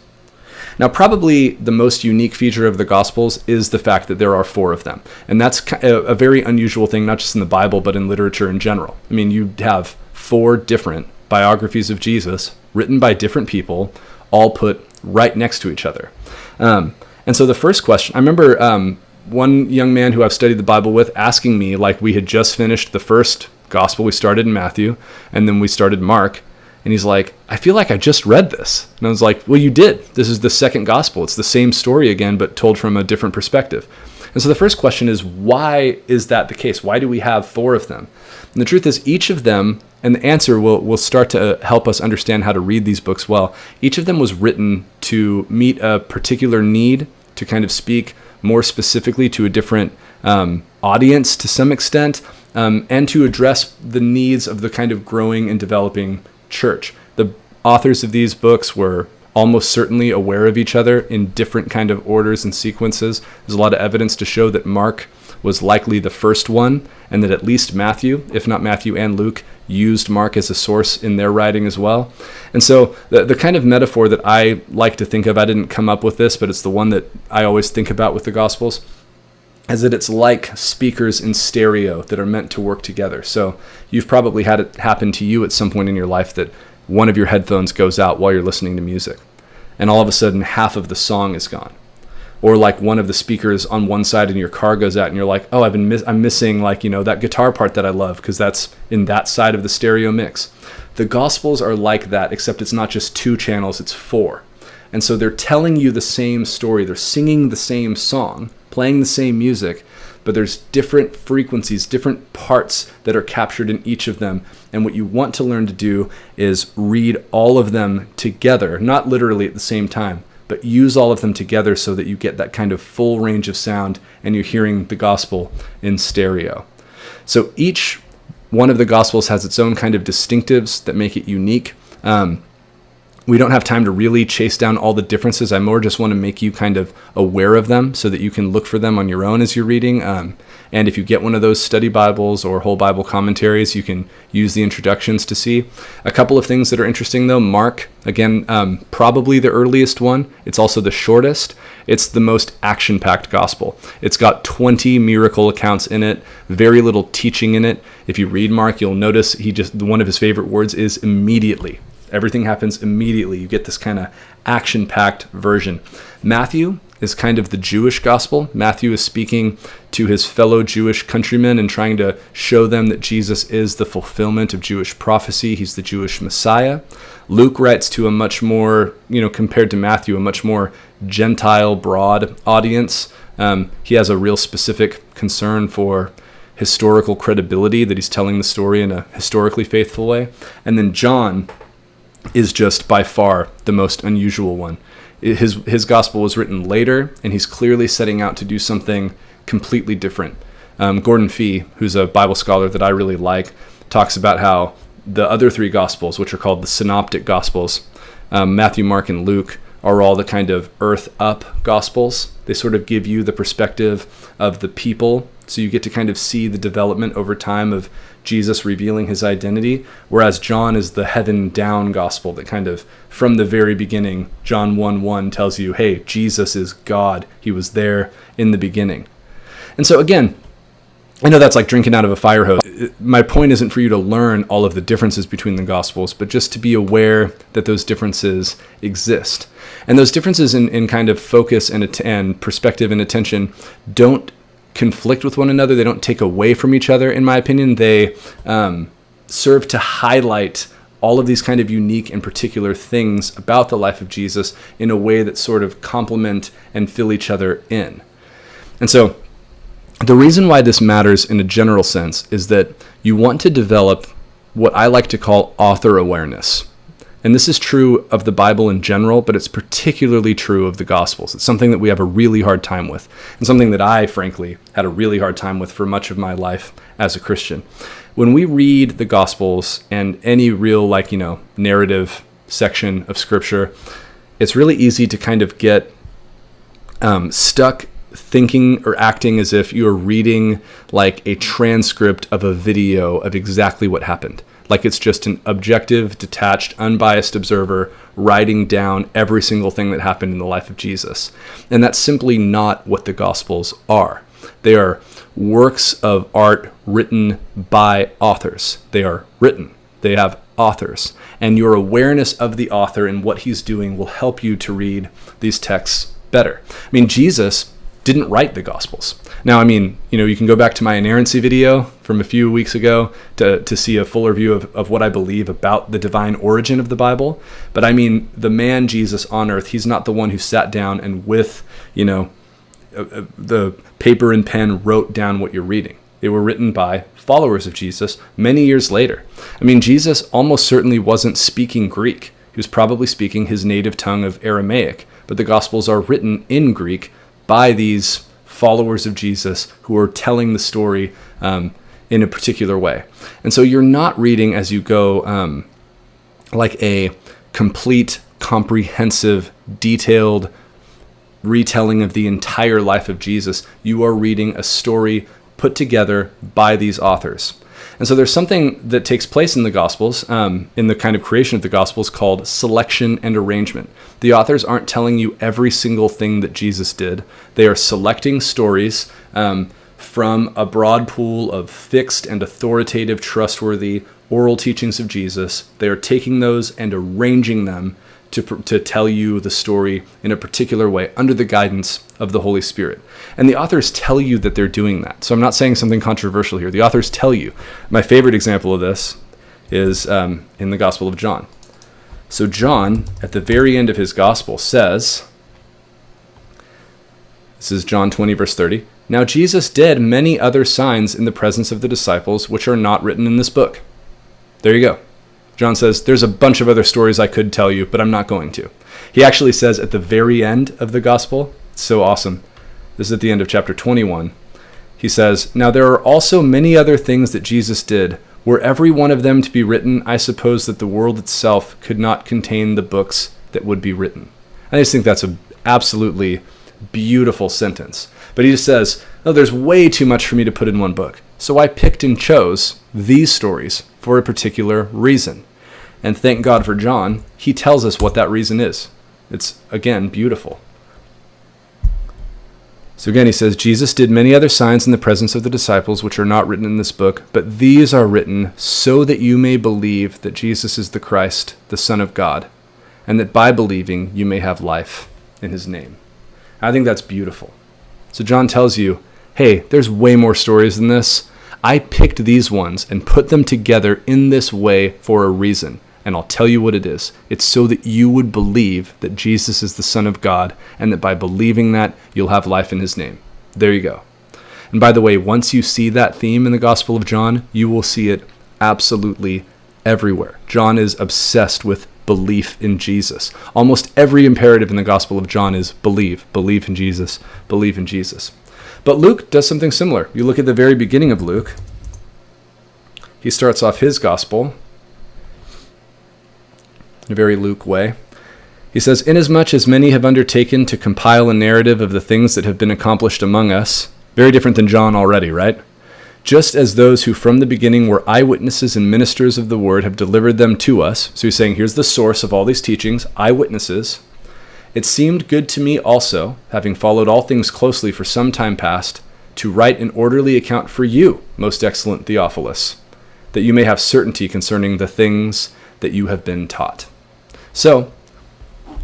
Now, probably the most unique feature of the Gospels is the fact that there are 4 of them. And that's a very unusual thing, not just in the Bible, but in literature in general. I mean, you have 4 different biographies of Jesus written by different people, all put right next to each other. And so the first question, I remember one young man who I've studied the Bible with asking me, like, we had just finished the first Gospel. We started in Matthew, and then we started Mark. And he's like, I feel like I just read this. And I was like, well, you did. This is the second Gospel. It's the same story again, but told from a different perspective. And so the first question is, why is that the case? Why do we have 4 of them? And the truth is, each of them, and the answer will start to help us understand how to read these books well. Each of them was written to meet a particular need, to kind of speak more specifically to a different audience to some extent, and to address the needs of the kind of growing and developing church. The authors of these books were almost certainly aware of each other in different kind of orders and sequences. There's a lot of evidence to show that Mark was likely the first one, and that at least Matthew, if not Matthew and Luke, used Mark as a source in their writing as well. And so the kind of metaphor that I like to think of, I didn't come up with this, but it's the one that I always think about with the Gospels, is that it's like speakers in stereo that are meant to work together. So you've probably had it happen to you at some point in your life that one of your headphones goes out while you're listening to music, and all of a sudden half of the song is gone. Or like one of the speakers on one side in your car goes out and you're like, oh, I'm missing, like, you know, that guitar part that I love because that's in that side of the stereo mix. The Gospels are like that, except it's not just 2 channels, it's 4. And so they're telling you the same story. They're singing the same song, playing the same music, but there's different frequencies, different parts that are captured in each of them. And what you want to learn to do is read all of them together, not literally at the same time, but use all of them together so that you get that kind of full range of sound and you're hearing the gospel in stereo. So each one of the Gospels has its own kind of distinctives that make it unique. We don't have time to really chase down all the differences. I more just want to make you kind of aware of them so that you can look for them on your own as you're reading. And if you get one of those study Bibles or whole Bible commentaries, you can use the introductions to see. A couple of things that are interesting, though. Mark, again, probably the earliest one. It's also the shortest. It's the most action-packed gospel. It's got 20 miracle accounts in it, very little teaching in it. If you read Mark, you'll notice one of his favorite words is immediately. Everything happens immediately. You get this kind of action-packed version. Matthew is kind of the Jewish gospel. Matthew is speaking to his fellow Jewish countrymen and trying to show them that Jesus is the fulfillment of Jewish prophecy. He's the Jewish Messiah. Luke writes to a much more, compared to Matthew, a much more Gentile, broad audience. He has a real specific concern for historical credibility, that he's telling the story in a historically faithful way. And then John is just by far the most unusual one. His gospel was written later, and he's clearly setting out to do something completely different. Gordon Fee, who's a Bible scholar that I really like, talks about how the other 3 gospels, which are called the synoptic gospels, Matthew, Mark, and Luke, are all the kind of earth up gospels. They sort of give you the perspective of the people, so you get to kind of see the development over time of Jesus revealing his identity, whereas John is the heaven down gospel that kind of, from the very beginning, John 1:1 tells you, hey, Jesus is God. He was there in the beginning. And so again, I know that's like drinking out of a fire hose. My point isn't for you to learn all of the differences between the Gospels, but just to be aware that those differences exist. And those differences in kind of focus and perspective and attention don't conflict with one another. They don't take away from each other, in my opinion. They serve to highlight all of these kind of unique and particular things about the life of Jesus in a way that sort of complement and fill each other in. And so the reason why this matters in a general sense is that you want to develop what I like to call author awareness. And this is true of the Bible in general, but it's particularly true of the Gospels. It's something that we have a really hard time with, and something that I, frankly, had a really hard time with for much of my life as a Christian. When we read the Gospels and any real, narrative section of Scripture, it's really easy to kind of get stuck thinking or acting as if you're reading like a transcript of a video of exactly what happened. like it's just an objective, detached, unbiased observer writing down every single thing that happened in the life of Jesus. And that's simply not what the Gospels are. They are works of art written by authors. They are written. They have authors. And your awareness of the author and what he's doing will help you to read these texts better. I mean, Jesus didn't write the Gospels. Now, I mean, you can go back to my inerrancy video from a few weeks ago to see a fuller view of what I believe about the divine origin of the Bible. But I mean, the man Jesus on earth, he's not the one who sat down and with, the paper and pen wrote down what you're reading. They were written by followers of Jesus many years later. I mean, Jesus almost certainly wasn't speaking Greek. He was probably speaking his native tongue of Aramaic, but the Gospels are written in Greek by these followers of Jesus who are telling the story in a particular way. And so you're not reading as you go like a complete, comprehensive, detailed retelling of the entire life of Jesus. You are reading a story put together by these authors. And so there's something that takes place in the Gospels, in the kind of creation of the Gospels, called selection and arrangement. The authors aren't telling you every single thing that Jesus did. They are selecting stories from a broad pool of fixed and authoritative, trustworthy oral teachings of Jesus. They are taking those and arranging them to tell you the story in a particular way under the guidance of the Holy Spirit. And the authors tell you that they're doing that. So I'm not saying something controversial here. The authors tell you. My favorite example of this is in the Gospel of John. So John, at the very end of his Gospel, says, this is John 20, verse 30, "Now Jesus did many other signs in the presence of the disciples, which are not written in this book." There you go. John says, there's a bunch of other stories I could tell you, but I'm not going to. He actually says at the very end of the gospel, it's so awesome. This is at the end of chapter 21. He says, "Now there are also many other things that Jesus did. Were every one of them to be written, I suppose that the world itself could not contain the books that would be written." I just think that's an absolutely beautiful sentence. But he just says, no, there's way too much for me to put in one book. So I picked and chose these stories for a particular reason. And thank God for John, he tells us what that reason is. It's, again, beautiful. So again, he says, "Jesus did many other signs in the presence of the disciples, which are not written in this book, but these are written so that you may believe that Jesus is the Christ, the Son of God, and that by believing you may have life in his name." I think that's beautiful. So John tells you, hey, there's way more stories than this. I picked these ones and put them together in this way for a reason. And I'll tell you what it is. It's so that you would believe that Jesus is the Son of God, and that by believing that, you'll have life in his name. There you go. And by the way, once you see that theme in the Gospel of John, you will see it absolutely everywhere. John is obsessed with belief in Jesus. Almost every imperative in the Gospel of John is believe. Believe in Jesus. Believe in Jesus. But Luke does something similar. You look at the very beginning of Luke. He starts off his Gospel in a very Luke way. He says, "Inasmuch as many have undertaken to compile a narrative of the things that have been accomplished among us," very different than John already, right? "Just as those who from the beginning were eyewitnesses and ministers of the word have delivered them to us." So he's saying, here's the source of all these teachings, eyewitnesses. "It seemed good to me also, having followed all things closely for some time past, to write an orderly account for you, most excellent Theophilus, that you may have certainty concerning the things that you have been taught." So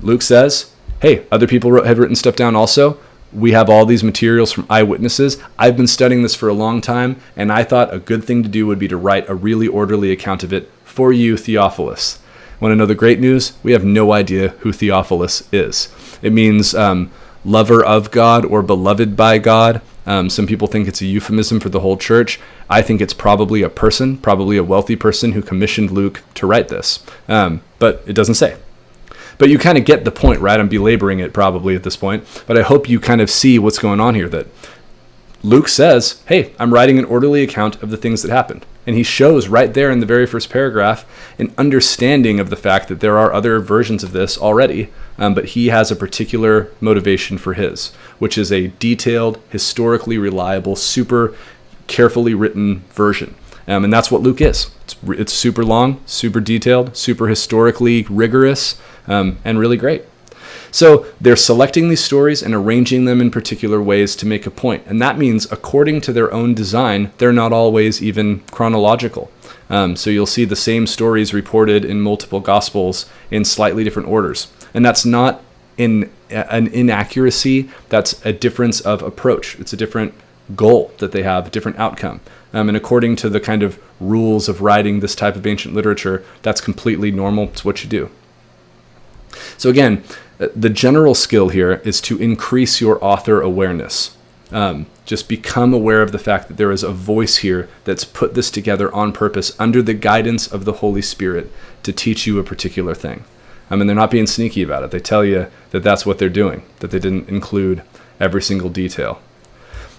Luke says, hey, other people have written stuff down also. We have all these materials from eyewitnesses. I've been studying this for a long time, and I thought a good thing to do would be to write a really orderly account of it for you, Theophilus. Want to know the great news? We have no idea who Theophilus is. It means lover of God or beloved by God. Some people think it's a euphemism for the whole church. I think it's probably a person, probably a wealthy person who commissioned Luke to write this. But it doesn't say. But you kind of get the point, right? I'm belaboring it probably at this point. But I hope you kind of see what's going on here, that Luke says, hey, I'm writing an orderly account of the things that happened. And he shows right there in the very first paragraph an understanding of the fact that there are other versions of this already, but he has a particular motivation for his, which is a detailed, historically reliable, super carefully written version. And that's what Luke is. It's super long, super detailed, super historically rigorous, and really great. So they're selecting these stories and arranging them in particular ways to make a point. And that means, according to their own design, they're not always even chronological. So you'll see the same stories reported in multiple Gospels in slightly different orders. And that's not an inaccuracy, that's a difference of approach. It's a different goal that they have, a different outcome. And according to the kind of rules of writing this type of ancient literature, that's completely normal. It's what you do. So again, the general skill here is to increase your author awareness. Just become aware of the fact that there is a voice here that's put this together on purpose under the guidance of the Holy Spirit to teach you a particular thing. And they're not being sneaky about it. They tell you that that's what they're doing, that they didn't include every single detail.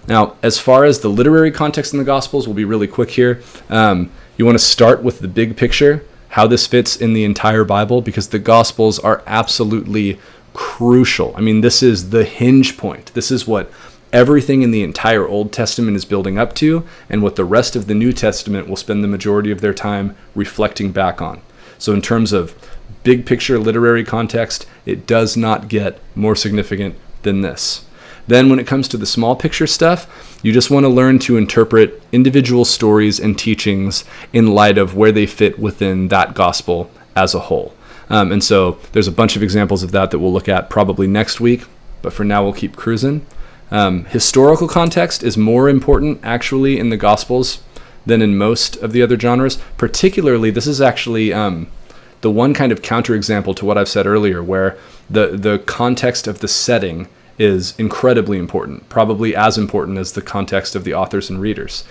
Now, as far as the literary context in the Gospels, we'll be really quick here. You want to start with the big picture, how this fits in the entire Bible, because the Gospels are absolutely crucial. I mean, this is the hinge point. This is what everything in the entire Old Testament is building up to, and what the rest of the New Testament will spend the majority of their time reflecting back on. So in terms of big picture literary context, it does not get more significant than this. Then when it comes to the small picture stuff, you just want to learn to interpret individual stories and teachings in light of where they fit within that gospel as a whole. And so there's a bunch of examples of that we'll look at probably next week, but for now we'll keep cruising. Historical context is more important actually in the Gospels than in most of the other genres. Particularly, this is actually the one kind of counterexample to what I've said earlier, where the context of the setting is incredibly important, probably as important as the context of the authors and readers.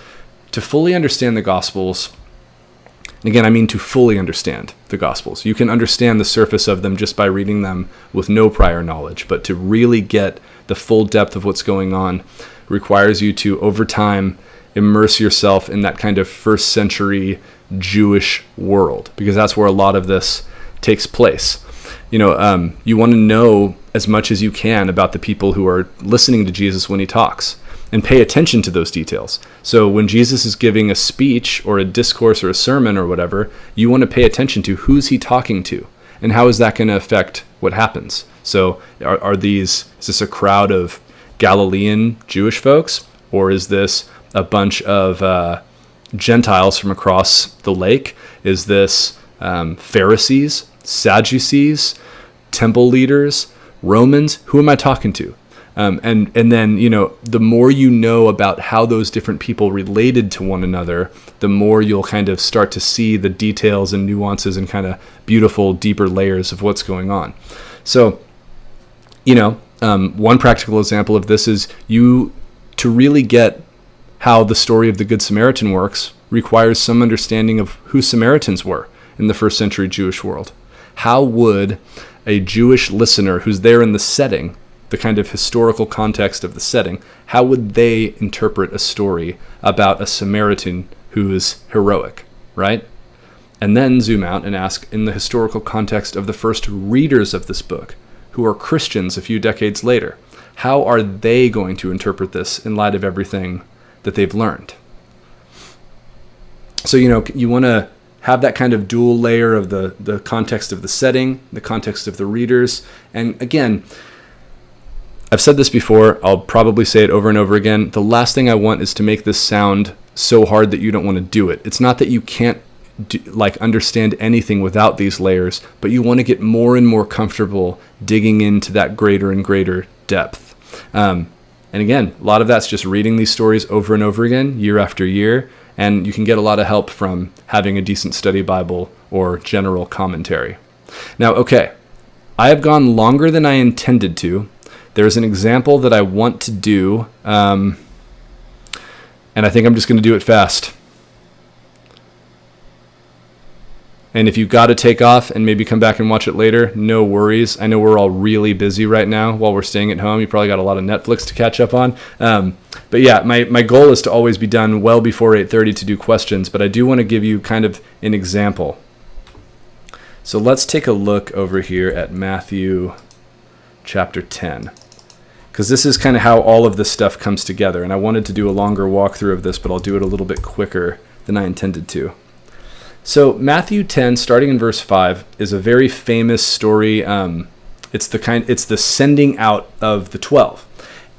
To fully understand the Gospels, and again, I mean to fully understand the Gospels. You can understand the surface of them just by reading them with no prior knowledge, but to really get the full depth of what's going on requires you to, over time, immerse yourself in that kind of first century Jewish world, because that's where a lot of this takes place. You want to know as much as you can about the people who are listening to Jesus when he talks, and pay attention to those details. So when Jesus is giving a speech or a discourse or a sermon or whatever, you want to pay attention to who's he talking to, and how is that going to affect what happens. So is this a crowd of Galilean Jewish folks, or is this a bunch of Gentiles from across the lake? Is this Pharisees, Sadducees, temple leaders, Romans? Who am I talking to? And then, the more you know about how those different people related to one another, the more you'll kind of start to see the details and nuances and kind of beautiful, deeper layers of what's going on. So, one practical example of this is to really get how the story of the Good Samaritan works requires some understanding of who Samaritans were in the first century Jewish world. How would a Jewish listener who's there in the setting, the kind of historical context of the setting, how would they interpret a story about a Samaritan who is heroic, right? And then zoom out and ask, in the historical context of the first readers of this book, who are Christians a few decades later, how are they going to interpret this in light of everything that they've learned? So, you want to have that kind of dual layer of the context of the setting, the context of the readers. And again, I've said this before, I'll probably say it over and over again. The last thing I want is to make this sound so hard that you don't want to do it. It's not that you can't understand anything without these layers, but you want to get more and more comfortable digging into that greater and greater depth. And again, a lot of that's just reading these stories over and over again, year after year, and you can get a lot of help from having a decent study Bible or general commentary. Now, okay, I have gone longer than I intended to. There's an example that I want to do, and I think I'm just going to do it fast. And if you've got to take off and maybe come back and watch it later, no worries. I know we're all really busy right now while we're staying at home. You probably got a lot of Netflix to catch up on. But yeah, my goal is to always be done well before 8:30 to do questions, but I do want to give you kind of an example. So let's take a look over here at Matthew chapter 10, because this is kind of how all of this stuff comes together. And I wanted to do a longer walkthrough of this, but I'll do it a little bit quicker than I intended to. So Matthew 10, starting in verse 5, is a very famous story. It's the sending out of the 12.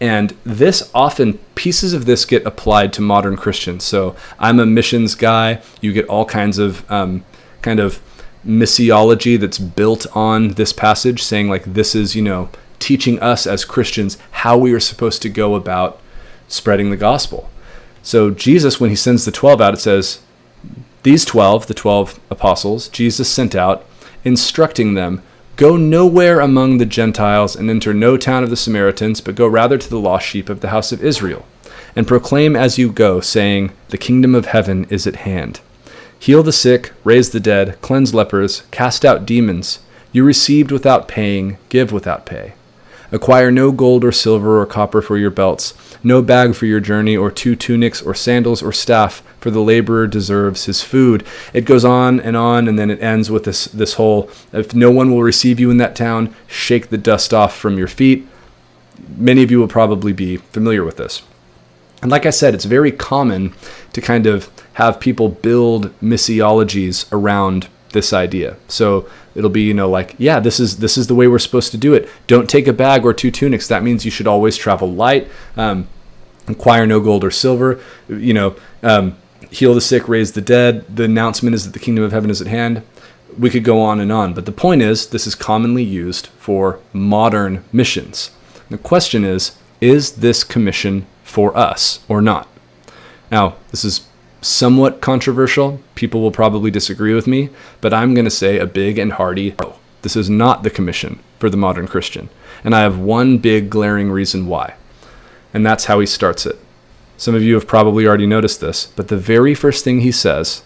And this often, pieces of this get applied to modern Christians. So I'm a missions guy. You get all kinds of kind of missiology that's built on this passage, saying like this is, teaching us as Christians how we are supposed to go about spreading the gospel. So Jesus, when he sends the 12 out, it says, these 12, the 12 apostles, Jesus sent out, instructing them, go nowhere among the Gentiles and enter no town of the Samaritans, but go rather to the lost sheep of the house of Israel, and proclaim as you go, saying, the kingdom of heaven is at hand. Heal the sick, raise the dead, cleanse lepers, cast out demons. You received without paying, give without pay. Acquire no gold or silver or copper for your belts, no bag for your journey, or 2 tunics, or sandals, or staff, for the laborer deserves his food. It goes on, and then it ends with this whole, if no one will receive you in that town, shake the dust off from your feet. Many of you will probably be familiar with this. And like I said, it's very common to kind of have people build missiologies around this idea. So it'll be, this is the way we're supposed to do it. Don't take a bag or 2 tunics. That means you should always travel light. Acquire no gold or silver. Heal the sick, raise the dead. The announcement is that the kingdom of heaven is at hand. We could go on and on. But the point is, this is commonly used for modern missions. The question is this commission for us or not? Now, this is somewhat controversial. People will probably disagree with me, but I'm going to say a big and hearty no. This is not the commission for the modern Christian. And I have one big glaring reason why. And that's how he starts it. Some of you have probably already noticed this, but the very first thing he says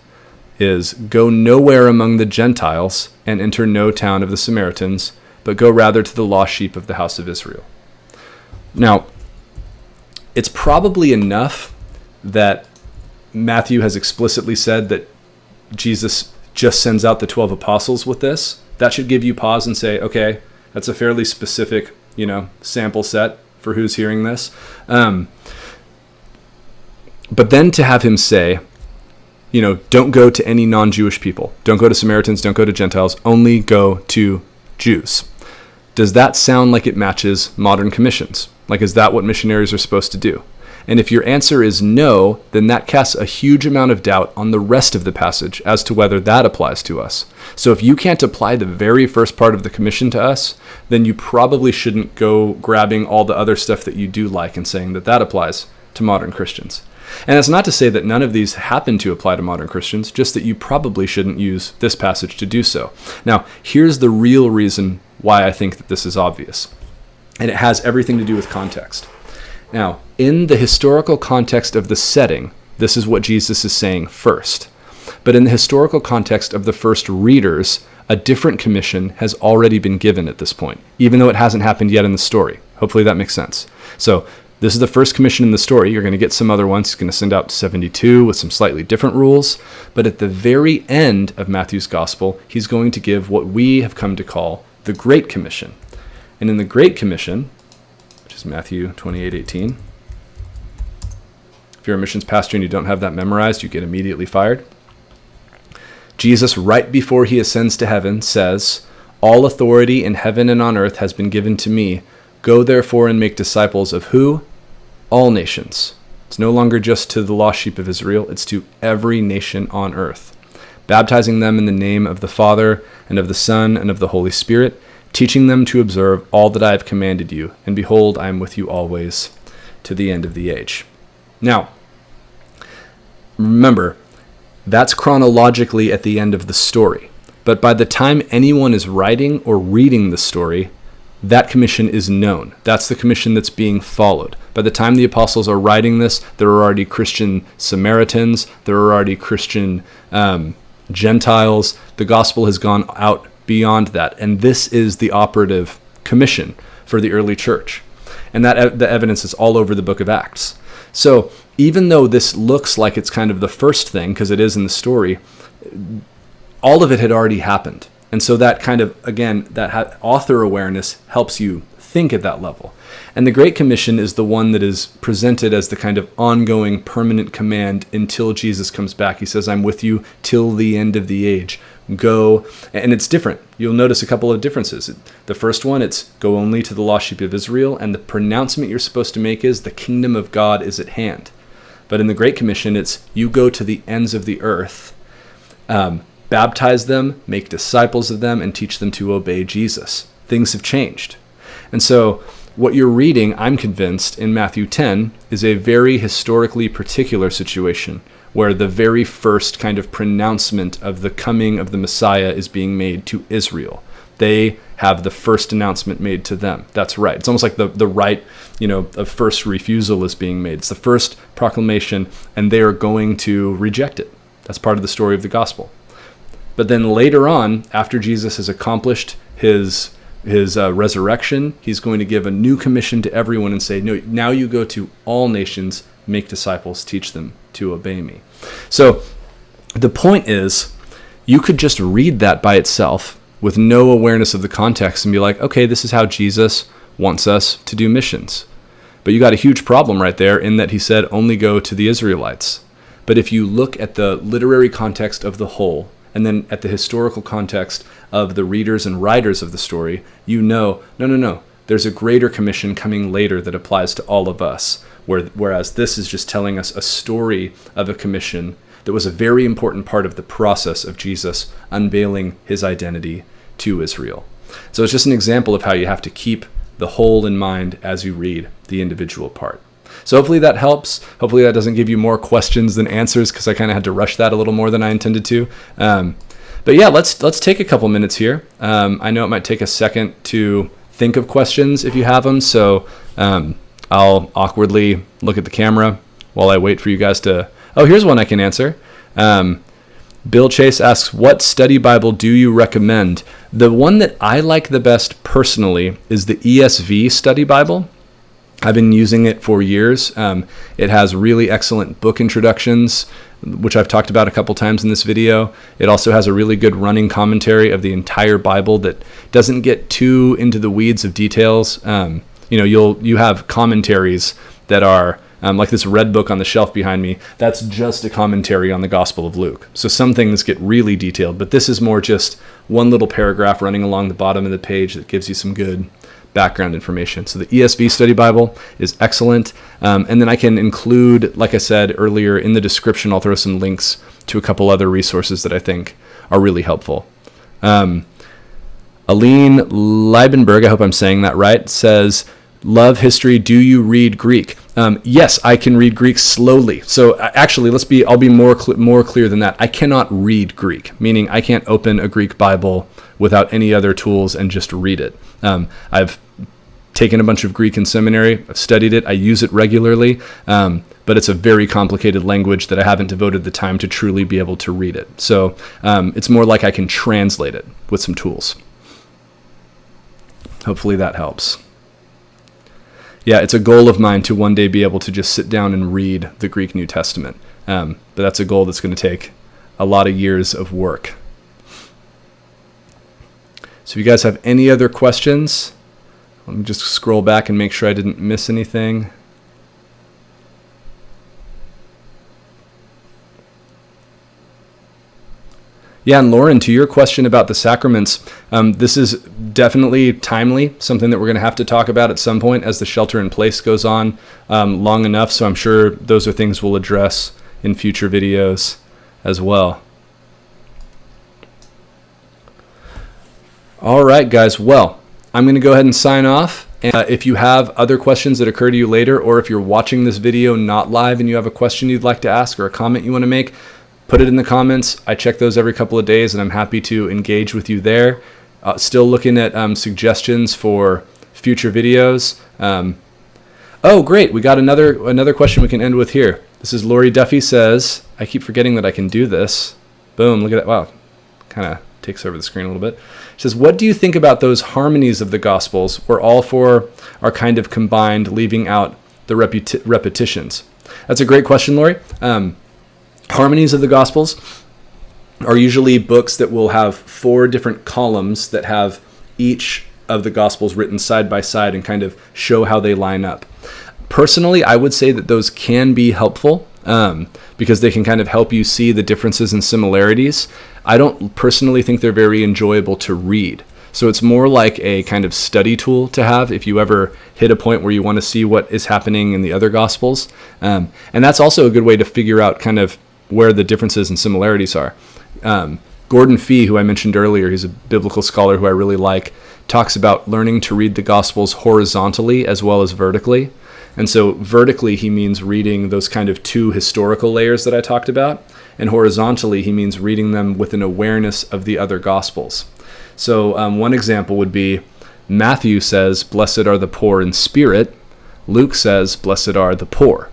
is, go nowhere among the Gentiles and enter no town of the Samaritans, but go rather to the lost sheep of the house of Israel. Now, it's probably enough that Matthew has explicitly said that Jesus just sends out the 12 apostles with this. That should give you pause and say, okay, that's a fairly specific, sample set for who's hearing this. But then to have him say, don't go to any non-Jewish people. Don't go to Samaritans, don't go to Gentiles, only go to Jews. Does that sound like it matches modern commissions? Like, is that what missionaries are supposed to do? And if your answer is no, then that casts a huge amount of doubt on the rest of the passage as to whether that applies to us. So if you can't apply the very first part of the commission to us, then you probably shouldn't go grabbing all the other stuff that you do like and saying that applies to modern Christians. And that's not to say that none of these happen to apply to modern Christians, just that you probably shouldn't use this passage to do so. Now, here's the real reason why I think that this is obvious. And it has everything to do with context. Now, in the historical context of the setting, this is what Jesus is saying first. But in the historical context of the first readers, a different commission has already been given at this point, even though it hasn't happened yet in the story. Hopefully that makes sense. So this is the first commission in the story. You're going to get some other ones. He's going to send out 72 with some slightly different rules. But at the very end of Matthew's gospel, he's going to give what we have come to call the Great Commission. And in the Great Commission, which is Matthew 28:18, if you're a missions pastor and you don't have that memorized, you get immediately fired. Jesus, right before he ascends to heaven, says, all authority in heaven and on earth has been given to me. Go therefore and make disciples of who? All nations. It's no longer just to the lost sheep of Israel, it's to every nation on earth, baptizing them in the name of the Father and of the Son and of the Holy Spirit, teaching them to observe all that I have commanded you. And behold, I am with you always to the end of the age. Now, remember, that's chronologically at the end of the story. But by the time anyone is writing or reading the story, that commission is known. That's the commission that's being followed. By the time the apostles are writing this, there are already Christian Samaritans, there are already Christian Gentiles. The gospel has gone out beyond that. And this is the operative commission for the early church. And that the evidence is all over the book of Acts. So even though this looks like it's kind of the first thing, because it is in the story, all of it had already happened. And so that kind of, again, that author awareness helps you think at that level. And the Great Commission is the one that is presented as the kind of ongoing permanent command until Jesus comes back. He says, I'm with you till the end of the age. Go. And it's different. You'll notice a couple of differences. The first one, it's go only to the lost sheep of Israel. And the pronouncement you're supposed to make is the kingdom of God is at hand. But in the Great Commission, it's you go to the ends of the earth, baptize them, make disciples of them, and teach them to obey Jesus. Things have changed. And so what you're reading, I'm convinced, in Matthew 10 is a very historically particular situation where the very first kind of pronouncement of the coming of the Messiah is being made to Israel. They have the first announcement made to them. That's right. It's almost like the right, of first refusal is being made. It's the first proclamation, and they are going to reject it. That's part of the story of the gospel. But then later on, after Jesus has accomplished his resurrection, he's going to give a new commission to everyone and say, no, now you go to all nations, make disciples, teach them to obey me. So the point is, you could just read that by itself with no awareness of the context and be like, okay, this is how Jesus wants us to do missions. But you got a huge problem right there in that he said only go to the Israelites. But if you look at the literary context of the whole, and then at the historical context of the readers and writers of the story, no, there's a greater commission coming later that applies to all of us, whereas this is just telling us a story of a commission that was a very important part of the process of Jesus unveiling his identity to Israel. So it's just an example of how you have to keep the whole in mind as you read the individual part. So hopefully that helps. Hopefully that doesn't give you more questions than answers, because I kind of had to rush that a little more than I intended to. But yeah, let's take a couple minutes here. I know it might take a second to think of questions if you have them. So I'll awkwardly look at the camera while I wait for you guys to... Oh, here's one I can answer. Bill Chase asks, what study Bible do you recommend? The one that I like the best personally is the ESV study Bible. I've been using it for years. It has really excellent book introductions, which I've talked about a couple times in this video. It also has a really good running commentary of the entire Bible that doesn't get too into the weeds of details. You have commentaries that are like this red book on the shelf behind me. That's just a commentary on the Gospel of Luke. So some things get really detailed, but this is more just one little paragraph running along the bottom of the page that gives you some good background information. So the ESV Study Bible is excellent. And then I can include, like I said earlier, in the description, I'll throw some links to a couple other resources that I think are really helpful. Aline Leibenberg, I hope I'm saying that right, says, love history. Do you read Greek? Yes, I can read Greek slowly. So actually, I'll be more clear than that. I cannot read Greek, meaning I can't open a Greek Bible without any other tools and just read it. I've taken a bunch of Greek in seminary. I've studied it. I use it regularly. But it's a very complicated language that I haven't devoted the time to truly be able to read it. So it's more like I can translate it with some tools. Hopefully that helps. Yeah, it's a goal of mine to one day be able to just sit down and read the Greek New Testament. But that's a goal that's going to take a lot of years of work. So if you guys have any other questions, let me just scroll back and make sure I didn't miss anything. Yeah, and Lauren, to your question about the sacraments, this is definitely timely, something that we're going to have to talk about at some point as the shelter in place goes on long enough. So I'm sure those are things we'll address in future videos as well. All right, guys. Well, I'm going to go ahead and sign off. And if you have other questions that occur to you later, or if you're watching this video not live and you have a question you'd like to ask or a comment you want to make, put it in the comments. I check those every couple of days, and I'm happy to engage with you there. Still looking at suggestions for future videos. Oh, great. We got another question we can end with here. This is Lori Duffy says, I keep forgetting that I can do this. Boom, look at that. Wow, kind of takes over the screen a little bit. She says, what do you think about those harmonies of the Gospels where all four are kind of combined, leaving out the repetitions? That's a great question, Lori. Harmonies of the Gospels are usually books that will have four different columns that have each of the Gospels written side by side and kind of show how they line up. Personally, I would say that those can be helpful because they can kind of help you see the differences and similarities. I don't personally think they're very enjoyable to read. So it's more like a kind of study tool to have if you ever hit a point where you want to see what is happening in the other Gospels. And that's also a good way to figure out kind of where the differences and similarities are. Gordon Fee, who I mentioned earlier, he's a biblical scholar who I really like, talks about learning to read the Gospels horizontally as well as vertically. And so vertically, he means reading those kind of two historical layers that I talked about. And horizontally, he means reading them with an awareness of the other Gospels. So one example would be Matthew says, "Blessed are the poor in spirit." Luke says, "Blessed are the poor."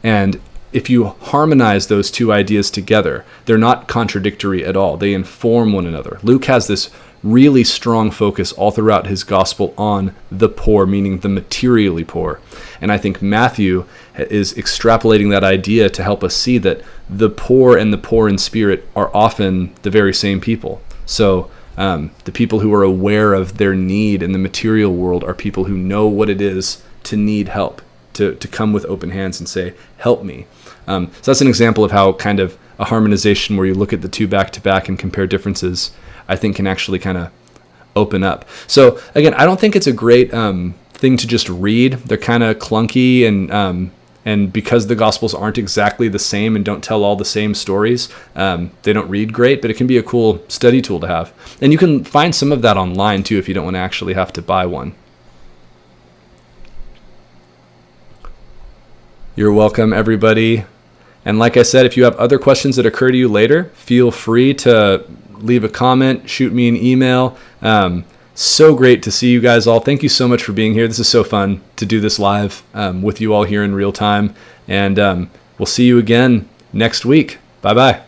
And if you harmonize those two ideas together, they're not contradictory at all. They inform one another. Luke has this really strong focus all throughout his gospel on the poor, meaning the materially poor. And I think Matthew is extrapolating that idea to help us see that the poor and the poor in spirit are often the very same people. So the people who are aware of their need in the material world are people who know what it is to need help, to come with open hands and say, "Help me." So that's an example of how kind of a harmonization where you look at the two back to back and compare differences, I think can actually kind of open up. So again, I don't think it's a great thing to just read. They're kind of clunky, and because the Gospels aren't exactly the same and don't tell all the same stories, they don't read great, but it can be a cool study tool to have. And you can find some of that online too if you don't want to actually have to buy one. You're welcome, everybody. And like I said, if you have other questions that occur to you later, feel free to leave a comment, shoot me an email. So great to see you guys all. Thank you so much for being here. This is so fun to do this live with you all here in real time. And we'll see you again next week. Bye-bye.